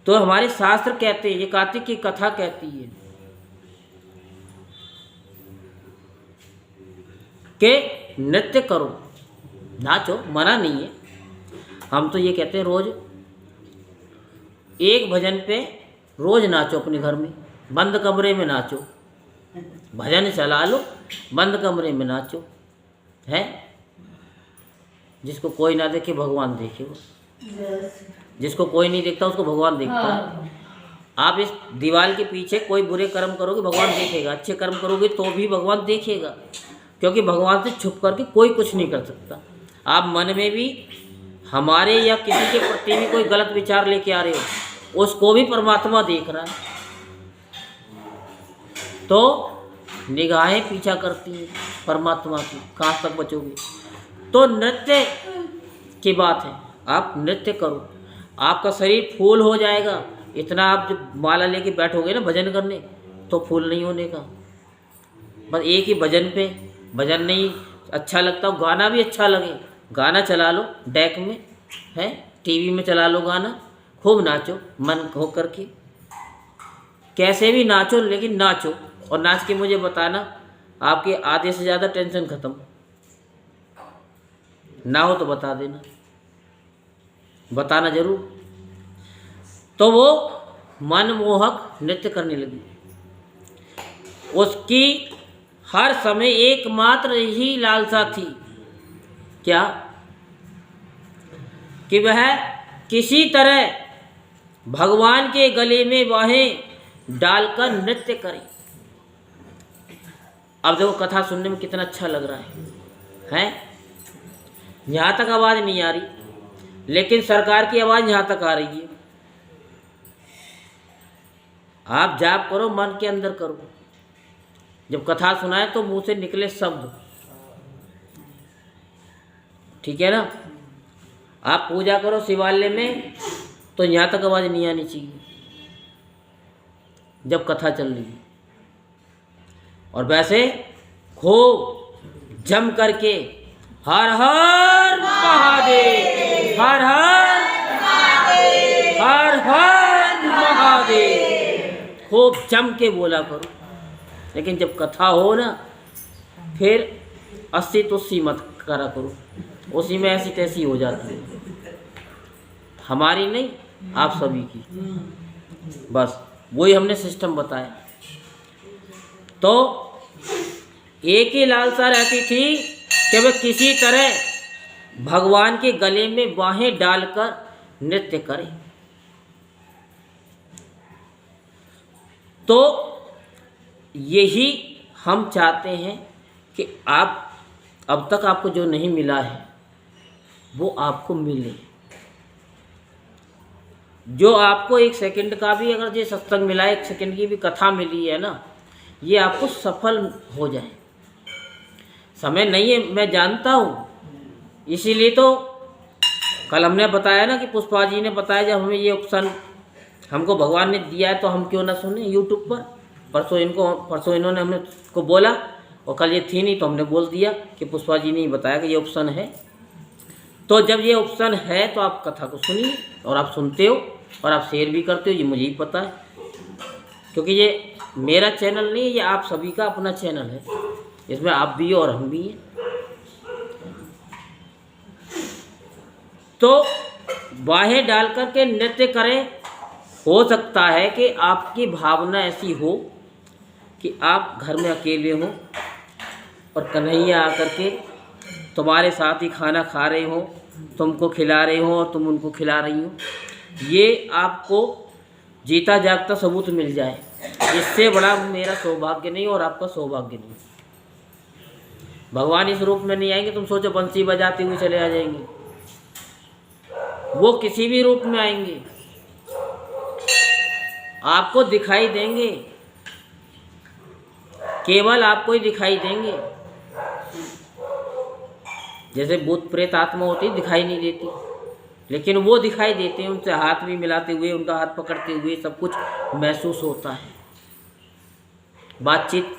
तो हमारे शास्त्र कहते हैं, ये कार्तिक की कथा कहती है कि नृत्य करो, नाचो, मना नहीं है। हम तो ये कहते हैं रोज एक भजन पे रोज नाचो, अपने घर में बंद कमरे में नाचो, भजन चला लो, बंद कमरे में नाचो, है। जिसको कोई ना देखे भगवान देखे, वो जिसको कोई नहीं देखता उसको भगवान देखता है। आप इस दीवार के पीछे कोई बुरे कर्म करोगे भगवान देखेगा, अच्छे कर्म करोगे तो भी भगवान देखेगा, क्योंकि भगवान से छुप करके कोई कुछ नहीं कर सकता। आप मन में भी हमारे या किसी के प्रति भी कोई गलत विचार लेके आ रहे हो, उसको भी परमात्मा देख रहा है। तो निगाहें पीछा करती हैं परमात्मा की, कहाँ तक बचोगे। तो नृत्य की बात है, आप नृत्य करो, आपका शरीर फूल हो जाएगा। इतना आप जब माला लेके बैठोगे ना भजन करने, तो फूल नहीं होने का। बस एक ही भजन पे, भजन नहीं अच्छा लगता, गाना भी अच्छा लगे, गाना चला लो डेक में, है टीवी में चला लो गाना, खूब नाचो मन हो करके, कैसे भी नाचो, लेकिन नाचो। और नाच के मुझे बताना, आपके आधे से ज़्यादा टेंशन ख़त्म। ना हो तो बता देना, बताना जरूर। तो वो मनमोहक नृत्य करने लगी। उसकी हर समय एकमात्र ही लालसा थी, क्या, कि वह किसी तरह भगवान के गले में बाहें डालकर नृत्य करे। अब देखो कथा सुनने में कितना अच्छा लग रहा है? यहाँ तक आवाज़ नहीं आ रही, लेकिन सरकार की आवाज़ यहाँ तक आ रही है। आप जाप करो, मन के अंदर करो, जब कथा सुनाए तो मुंह से निकले शब्द, ठीक है ना। आप पूजा करो शिवालय में, तो यहाँ तक आवाज़ नहीं आनी चाहिए जब कथा चल रही है। और वैसे खूब जम करके हर हर महादेव, हर हर महादेव, हर हर महादेव, खूब जम के बोला करो। लेकिन जब कथा हो ना, फिर 80 तो 80 मत करा करो, उसी में ऐसी तैसी हो जाती है। हमारी नहीं, आप सभी की। बस वही हमने सिस्टम बताया। तो एक ही लालसा रहती थी कि वह किसी तरह भगवान के गले में बाहें डालकर नृत्य करे। तो यही हम चाहते हैं कि आप अब तक आपको जो नहीं मिला है वो आपको मिले। जो आपको 1 सेकंड का भी अगर ये सत्संग मिला, 1 सेकंड की भी कथा मिली है ना, ये आपको सफल हो जाए। समय नहीं है, मैं जानता हूँ, इसीलिए तो कल हमने बताया ना कि पुष्पा जी ने बताया जब हमें ये ऑप्शन हमको भगवान ने दिया है तो हम क्यों ना सुने यूट्यूब पर। परसों इन्होंने हमने को बोला और कल ये थी नहीं तो हमने बोल दिया कि पुष्पा जी ने ही बताया कि ये ऑप्शन है। तो जब ये ऑप्शन है तो आप कथा को सुनिए, और आप सुनते हो और आप शेयर भी करते हो, ये मुझे ही पता है, क्योंकि ये मेरा चैनल नहीं है, ये आप सभी का अपना चैनल है, इसमें आप भी और हम भी हैं। तो बाहें डाल कर के नृत्य करें। हो सकता है कि आपकी भावना ऐसी हो कि आप घर में अकेले हो और कन्हैया आकर के तुम्हारे साथ ही खाना खा रहे हो, तुमको खिला रहे हो और तुम उनको खिला रही हो। ये आपको जीता जागता सबूत मिल जाए, इससे बड़ा मेरा सौभाग्य नहीं और आपका सौभाग्य नहीं। भगवान इस रूप में नहीं आएंगे, तुम सोचो बंसी बजाते हुए चले आ जाएंगे, वो किसी भी रूप में आएंगे, आपको दिखाई देंगे, केवल आपको ही दिखाई देंगे। जैसे भूत प्रेत आत्मा होती है दिखाई नहीं देती, लेकिन वो दिखाई देते हैं, उनसे हाथ भी मिलाते हुए, उनका हाथ पकड़ते हुए सब कुछ महसूस होता है, बातचीत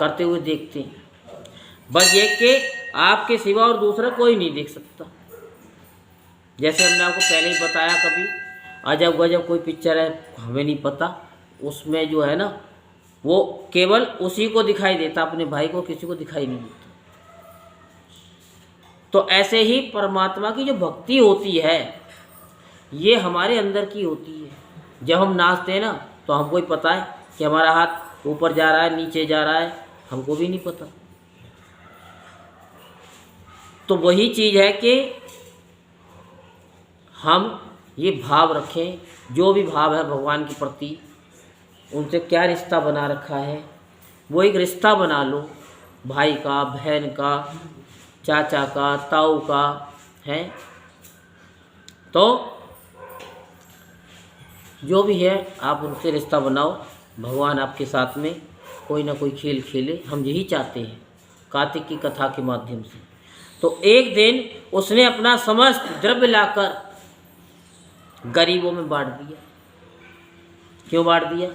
करते हुए देखते हैं। बस ये कि आपके सिवा और दूसरा कोई नहीं देख सकता। जैसे हमने आपको पहले ही बताया, कभी अजब गजब कोई पिक्चर है, हमें नहीं पता, उसमें जो है ना वो केवल उसी को दिखाई देता, अपने भाई को किसी को दिखाई नहीं देता। तो ऐसे ही परमात्मा की जो भक्ति होती है ये हमारे अंदर की होती है। जब हम नाचते हैं ना तो हमको ही पता है कि हमारा हाथ ऊपर जा रहा है नीचे जा रहा है, हमको भी नहीं पता। तो वही चीज़ है कि हम ये भाव रखें, जो भी भाव है भगवान के प्रति, उनसे क्या रिश्ता बना रखा है वो एक रिश्ता बना लो, भाई का, बहन का, चाचा का, ताऊ का है। तो जो भी है आप उनसे रिश्ता बनाओ, भगवान आपके साथ में कोई ना कोई खेल खेले, हम यही चाहते हैं कार्तिक की कथा के माध्यम से। तो एक दिन उसने अपना समस्त द्रव्य लाकर गरीबों में बांट दिया। क्यों बांट दिया?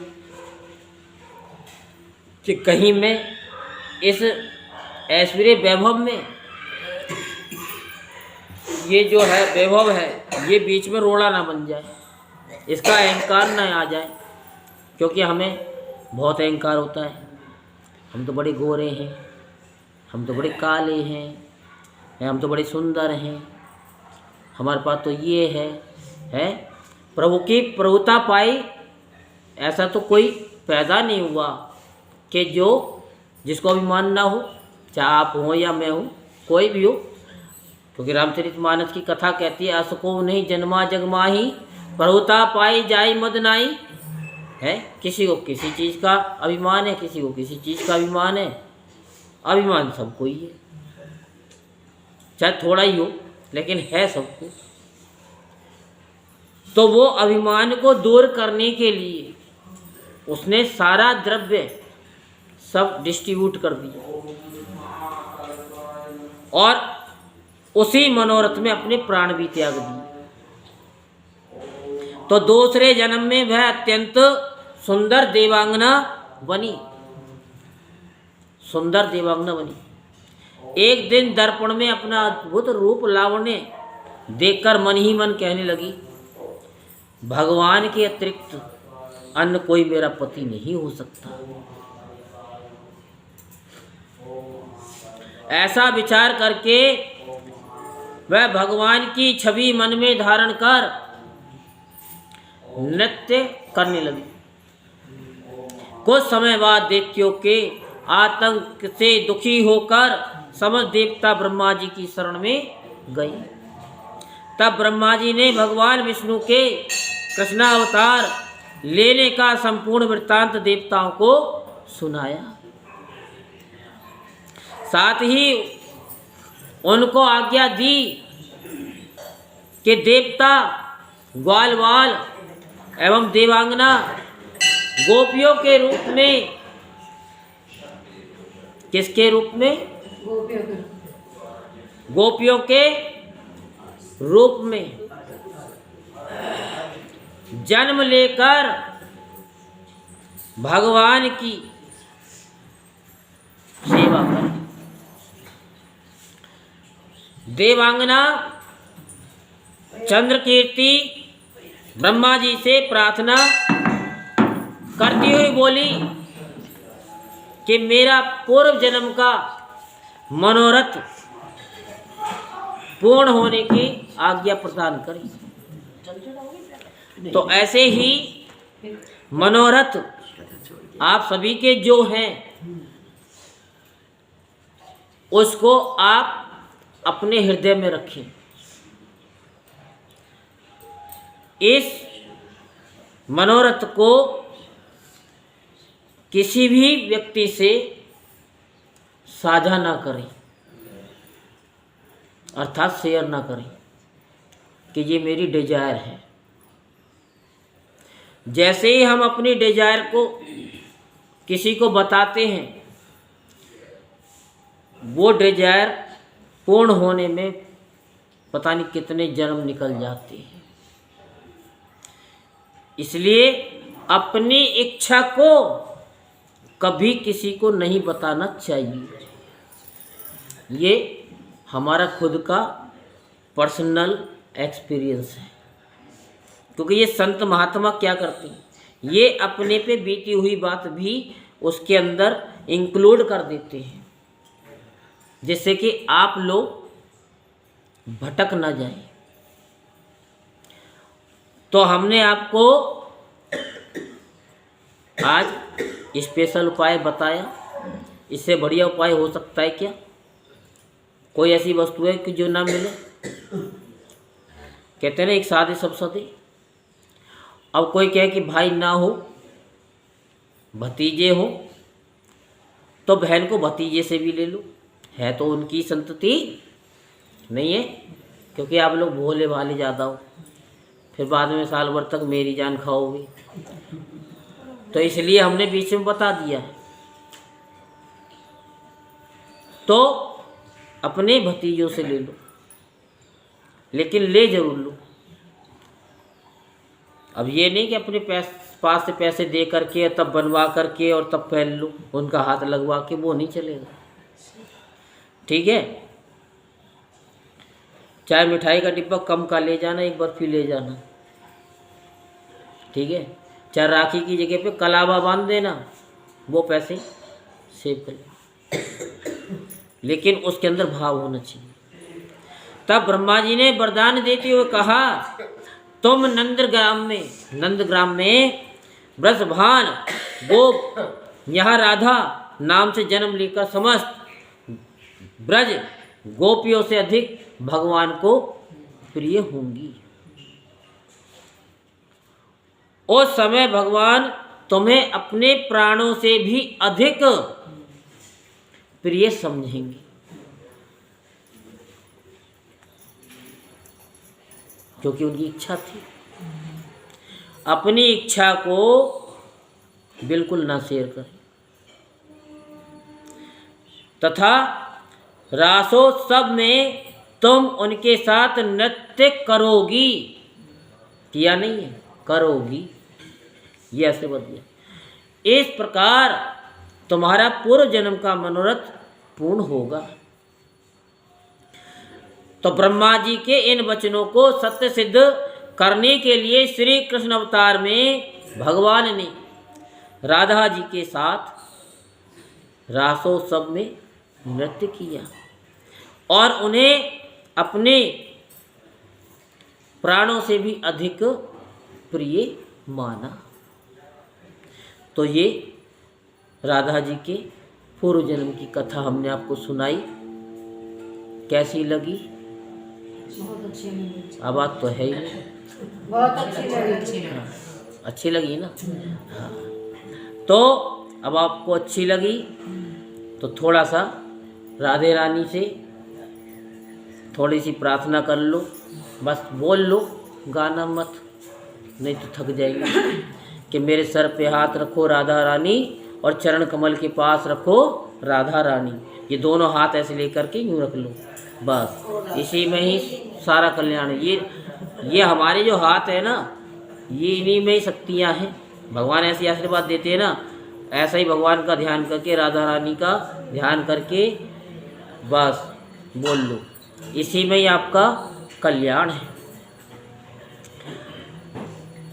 कि कहीं में इस ऐश्वर्य वैभव में ये जो है वैभव है ये बीच में रोड़ा ना बन जाए, इसका अहंकार ना आ जाए, क्योंकि हमें बहुत अहंकार होता है। हम तो बड़े गोरे हैं, हम तो बड़े काले हैं, हम तो बड़े सुंदर हैं, हमारे पास तो ये है। प्रभु की प्रभुता पाई, ऐसा तो कोई पैदा नहीं हुआ कि जिसको अभिमान ना हो, चाहे आप हो या मैं हूँ, कोई भी हो। क्योंकि रामचरितमानस की कथा कहती है, असको नहीं जन्मा जगमाही, प्रभुता पाई जाई मद नाई। है किसी को किसी चीज़ का अभिमान है, किसी को किसी चीज़ का अभिमान है। अभिमान सबको ही है, चाहे थोड़ा ही हो, लेकिन है सबको। तो वो अभिमान को दूर करने के लिए उसने सारा द्रव्य सब डिस्ट्रीब्यूट कर दिया और उसी मनोरथ में अपने प्राण भी त्याग दिए। तो दूसरे जन्म में वह अत्यंत सुंदर देवांगना बनी, सुंदर देवांगना बनी। एक दिन दर्पण में अपना अद्भुत रूप लावण्य देखकर मन ही मन कहने लगी, भगवान के अतिरिक्त अन्य कोई मेरा पति नहीं हो सकता। ऐसा विचार करके वह भगवान की छवि मन में धारण कर नृत्य करने लगी। कुछ समय बाद दैत्यों के आतंक से दुखी होकर समस्त देवता ब्रह्मा जी की शरण में गए। तब ब्रह्मा जी ने भगवान विष्णु के कृष्णावतार लेने का संपूर्ण वृत्तांत देवताओं को सुनाया। साथ ही उनको आज्ञा दी कि देवता, ग्वालवाल एवं देवांगना गोपियों के रूप में, किसके रूप में? गोपियों के रूप में जन्म लेकर भगवान की सेवा करें। देवांगना चंद्रकीर्ति ब्रह्मा जी से प्रार्थना करती हुई बोली कि मेरा पूर्व जन्म का मनोरथ पूर्ण होने की आज्ञा प्रदान करें। तो ऐसे ही मनोरथ आप सभी के जो हैं उसको आप अपने हृदय में रखें। इस मनोरथ को किसी भी व्यक्ति से साझा ना करें, अर्थात शेयर ना करें कि ये मेरी डिजायर है। जैसे ही हम अपनी डिजायर को किसी को बताते हैं, वो डिजायर पूर्ण होने में पता नहीं कितने जन्म निकल जाते हैं। इसलिए अपनी इच्छा को कभी किसी को नहीं बताना चाहिए। ये हमारा खुद का पर्सनल एक्सपीरियंस है। क्योंकि ये संत महात्मा क्या करते हैं, ये अपने पे बीती हुई बात भी उसके अंदर इंक्लूड कर देते हैं, जिससे कि आप लोग भटक ना जाएं। तो हमने आपको आज स्पेशल उपाय बताया। इससे बढ़िया उपाय हो सकता है क्या? कोई ऐसी वस्तु है कि जो ना मिले? कहते हैं ना, एक साधे सब सदे। अब कोई कहे कि भाई ना हो, भतीजे हो, तो बहन को भतीजे से भी ले लो। है तो उनकी संतति नहीं है, क्योंकि आप लोग भोले भाले ज़्यादा हो, फिर बाद में साल भर तक मेरी जान खाओगे। तो इसलिए हमने बीच में बता दिया। तो अपने भतीजों से ले लो, लेकिन ले जरूर लो। अब ये नहीं कि अपने पास से पैसे दे करके तब बनवा करके और तब पहन लो, उनका हाथ लगवा के, वो नहीं चलेगा। ठीक है? चाहे मिठाई का डिब्बा कम का ले जाना, एक बर्फी ले जाना। ठीक है? चाहे राखी की जगह पे कलावा बांध देना, वो पैसे सेव कर लेना, लेकिन उसके अंदर भाव होना चाहिए। तब ब्रह्मा जी ने वरदान देते हुए कहा, तुम नंदग्राम में ब्रजभान गोप यहाँ राधा नाम से जन्म लेकर समस्त ब्रज गोपियों से अधिक भगवान को प्रिय होंगी। उस समय भगवान तुम्हें अपने प्राणों से भी अधिक प्रिय समझेंगे, क्योंकि उनकी इच्छा थी। अपनी इच्छा को बिल्कुल ना शेयर करें। तथा रासोत्सव में तुम उनके साथ नृत्य करोगी, किया नहीं है, करोगी, ये ऐसे बदलिए। इस प्रकार तुम्हारा पूर्व जन्म का मनोरथ पूर्ण होगा। तो ब्रह्मा जी के इन वचनों को सत्य सिद्ध करने के लिए श्री कृष्ण अवतार में भगवान ने राधा जी के साथ रासोत्सव में नृत्य किया और उन्हें अपने प्राणों से भी अधिक प्रिय माना। तो ये राधा जी के पूर्व जन्म की कथा हमने आपको सुनाई। कैसी लगी? बहुत अच्छी लगी। आवाज़ तो है ही, बहुत अच्छी लगी। अच्छी लगी ना? हाँ। तो अब आपको अच्छी लगी तो थोड़ा सा राधे रानी से थोड़ी सी प्रार्थना कर लो, बस बोल लो, गाना मत, नहीं तो थक जाएगी। कि मेरे सर पे हाथ रखो राधा रानी और चरण कमल के पास रखो राधा रानी। ये दोनों हाथ ऐसे लेकर के यूँ रख लो, बस इसी में ही सारा कल्याण है। ये हमारे जो हाथ है ना, ये इन्हीं में ही शक्तियाँ हैं। भगवान ऐसी आशीर्वाद देते हैं ना, ऐसा ही भगवान का ध्यान करके, राधा रानी का ध्यान करके बस बोल लो, इसी में ही आपका कल्याण है।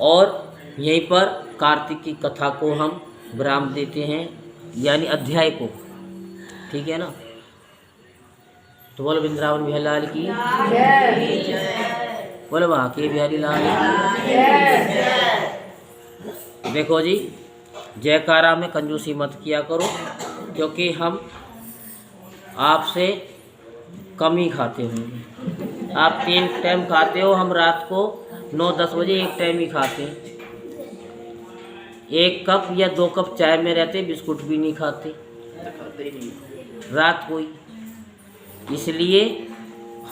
और यहीं पर कार्तिक की कथा को हम विराम देते हैं, यानी अध्याय को, ठीक है ना? तो बोलो वृंदावन बिहारी लाल की, बोलो वहाँ के बिहारी लाल की। देखो जी, जयकारा में कंजूसी मत किया करो, क्योंकि हम आपसे कम ही खाते होंगे। आप 3 टाइम खाते हो, हम रात को 9-10 बजे 1 टाइम ही खाते हैं। 1 कप या 2 कप चाय में रहते, बिस्कुट भी नहीं खाते रात को ही। इसलिए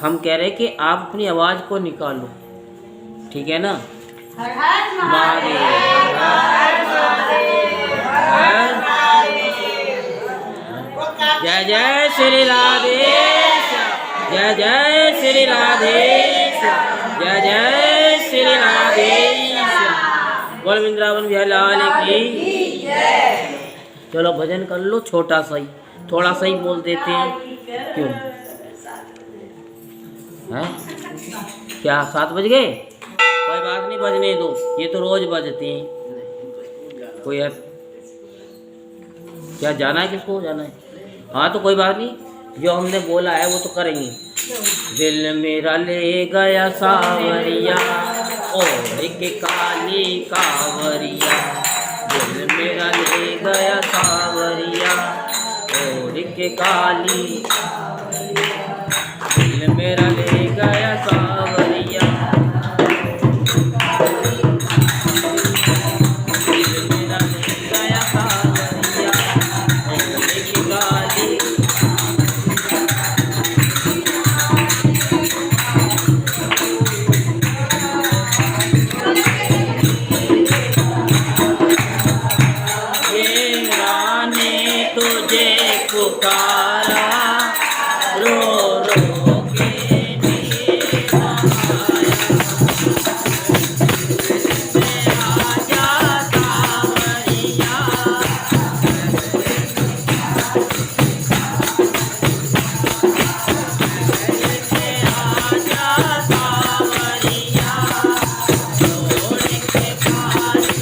हम कह रहे हैं कि आप अपनी आवाज़ को निकालो, ठीक है ना? जय जय श्री राधे, जय जय श्री राधे, जय जय श्री राधे। बोल वृंदावन बिहारी लाल की। चलो भजन कर लो, छोटा सा ही, थोड़ा सा ही बोल देते हैं, क्यों है? क्या 7 बज गए? कोई बात नहीं, बजने दो, ये तो रोज बजते हैं। कोई है क्या? जाना है? किसको जाना है? हाँ तो कोई बात नहीं, जो हमने बोला है वो तो करेंगे। दिल मेरा ले गया सावरिया, और एक काली कावरिया। दिल मेरा ले गया सावरिया, और एक काली, दिल मेरा ले गया सावरिया, दिल मेरा ले गया सावरिया, और एक काली। तुझे पुकारा रो रो के मेरा आया, आजा सावरिया, आजा सावरिया, छोड़ के पारी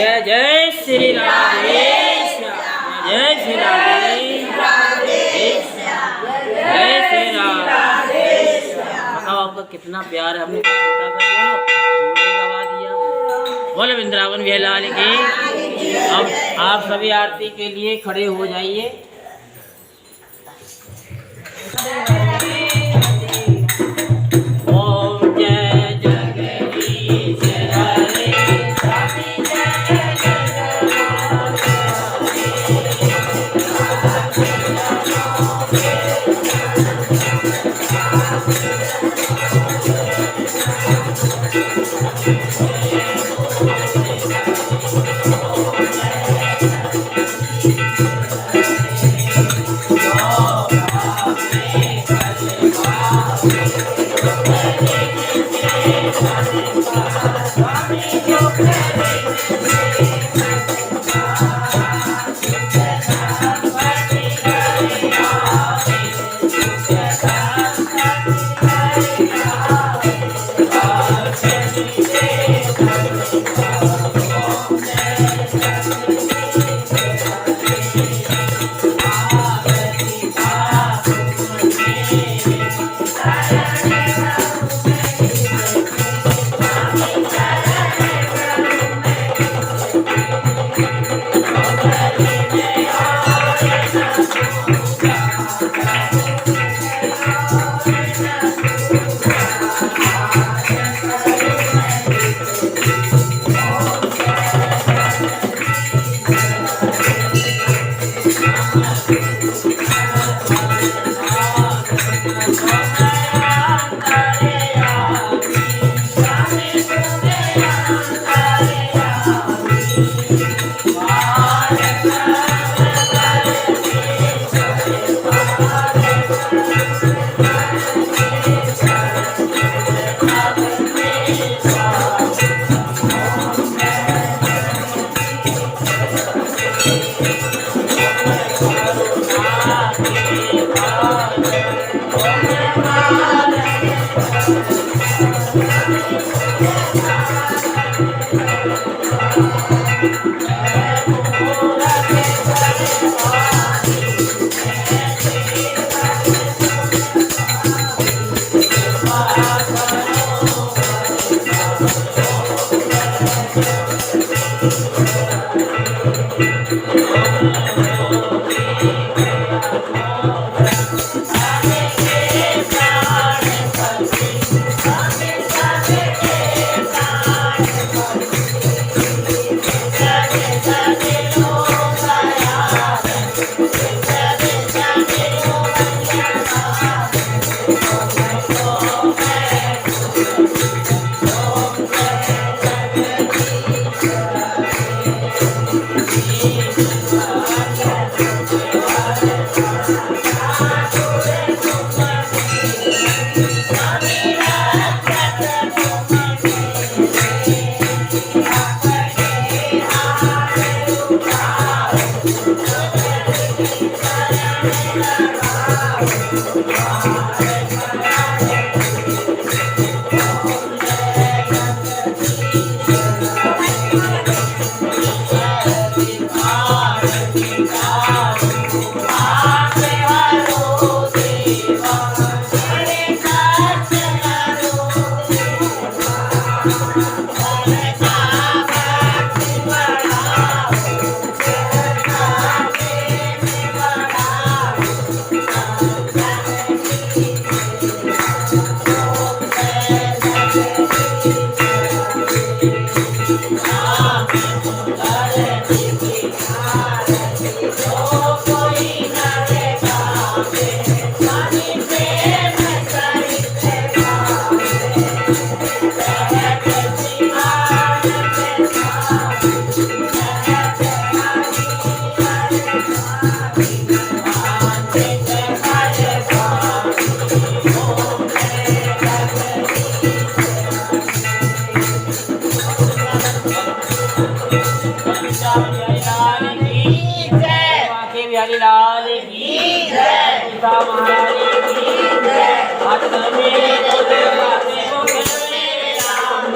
जय जय श्री राधे श्याम, जय श्री राधे, जय श्री राम। बताओ आपका कितना प्यार है। हमने छोटा सा बोलो पूरे गवा दिया। बोलो वृंदावन विलास की। अब आप सभी आरती के लिए खड़े हो जाइए। ओम जय जगदीश हरे बिहारी लाल की जय, सीता महारानी की जय। हाथ में बोले बातें को कहने राम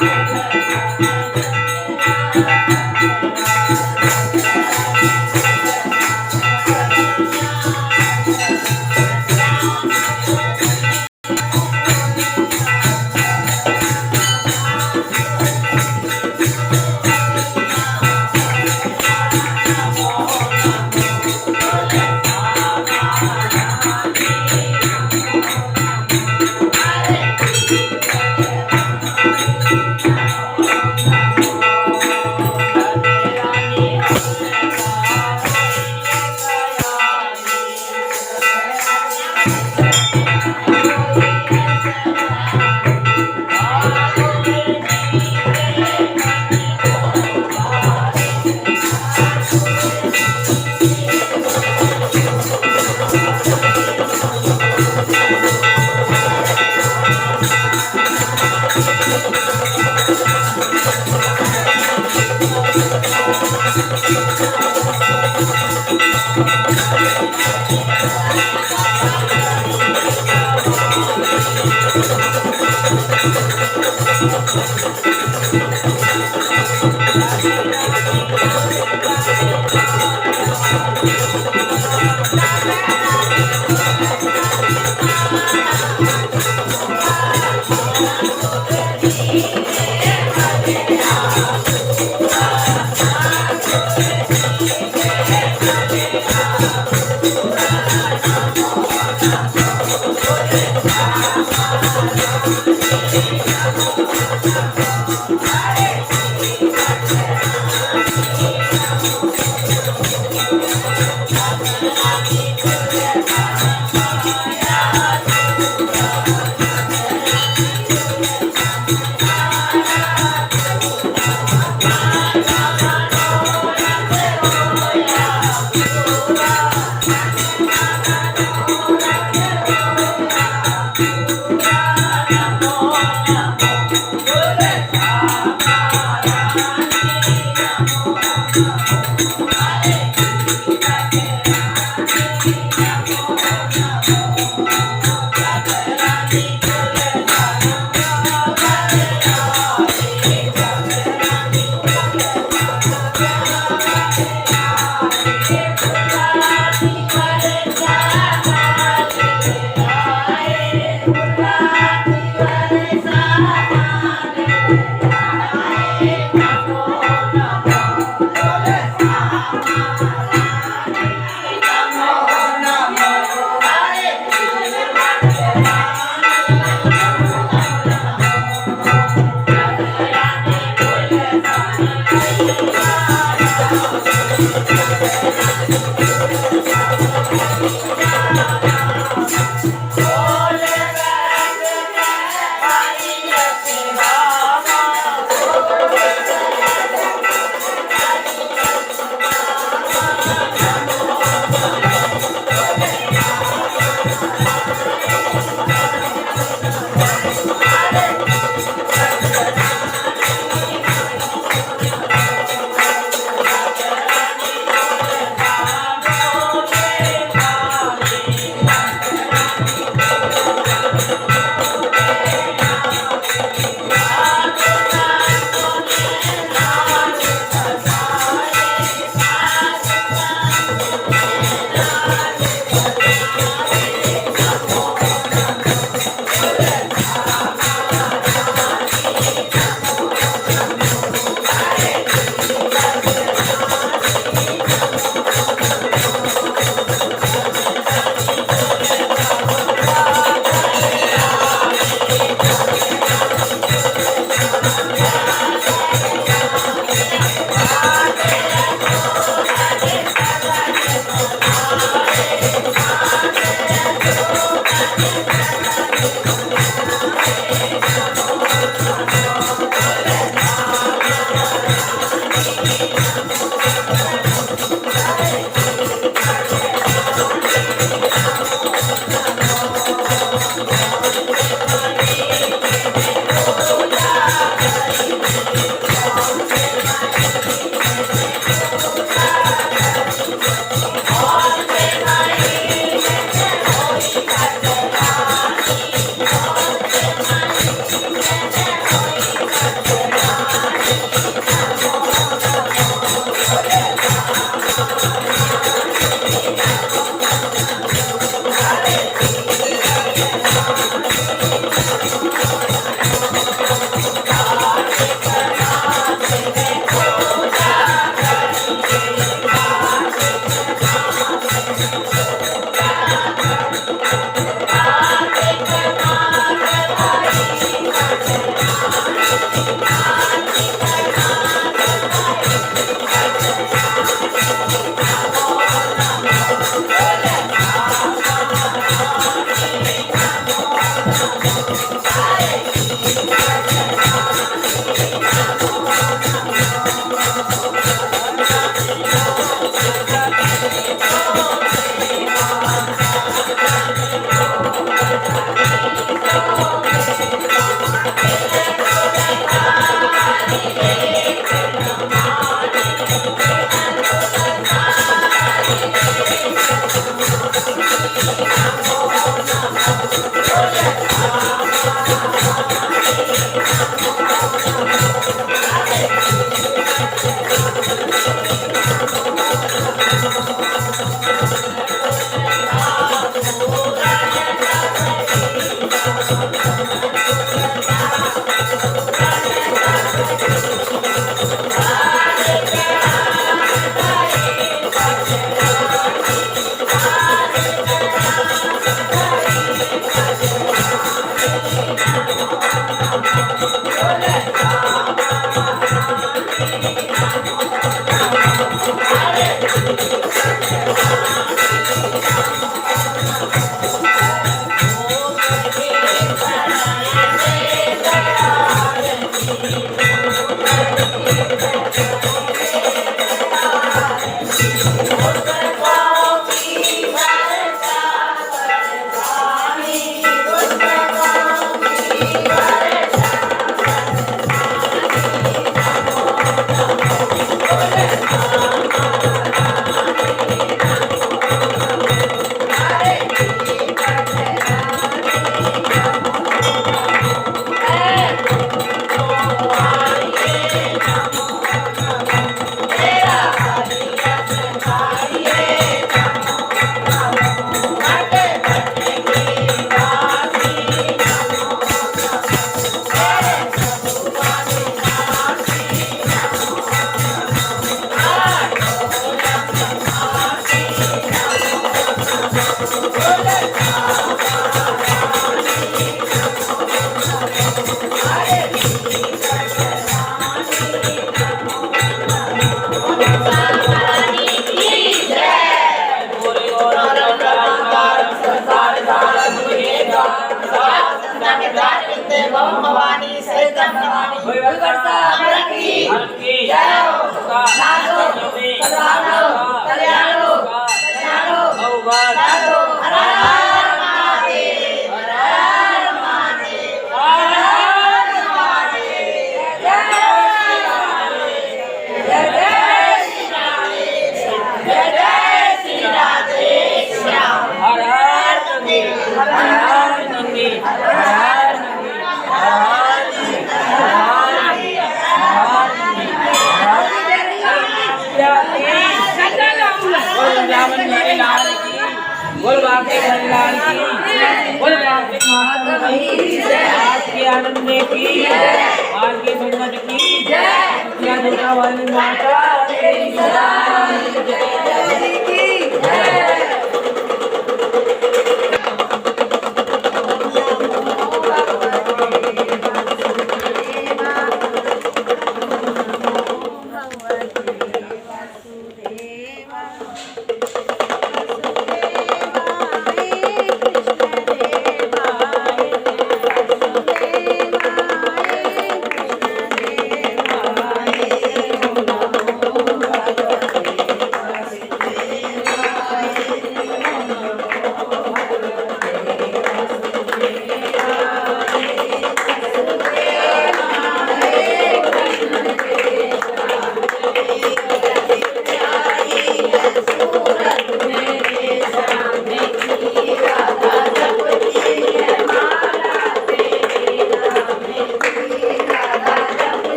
Thank you. Bye. बोल बाके भंडार की, बोल बाके माता की, आज के आनंद की, आज के संगत की, क्या दुर्गा वाली माता तेरी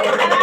ये सारा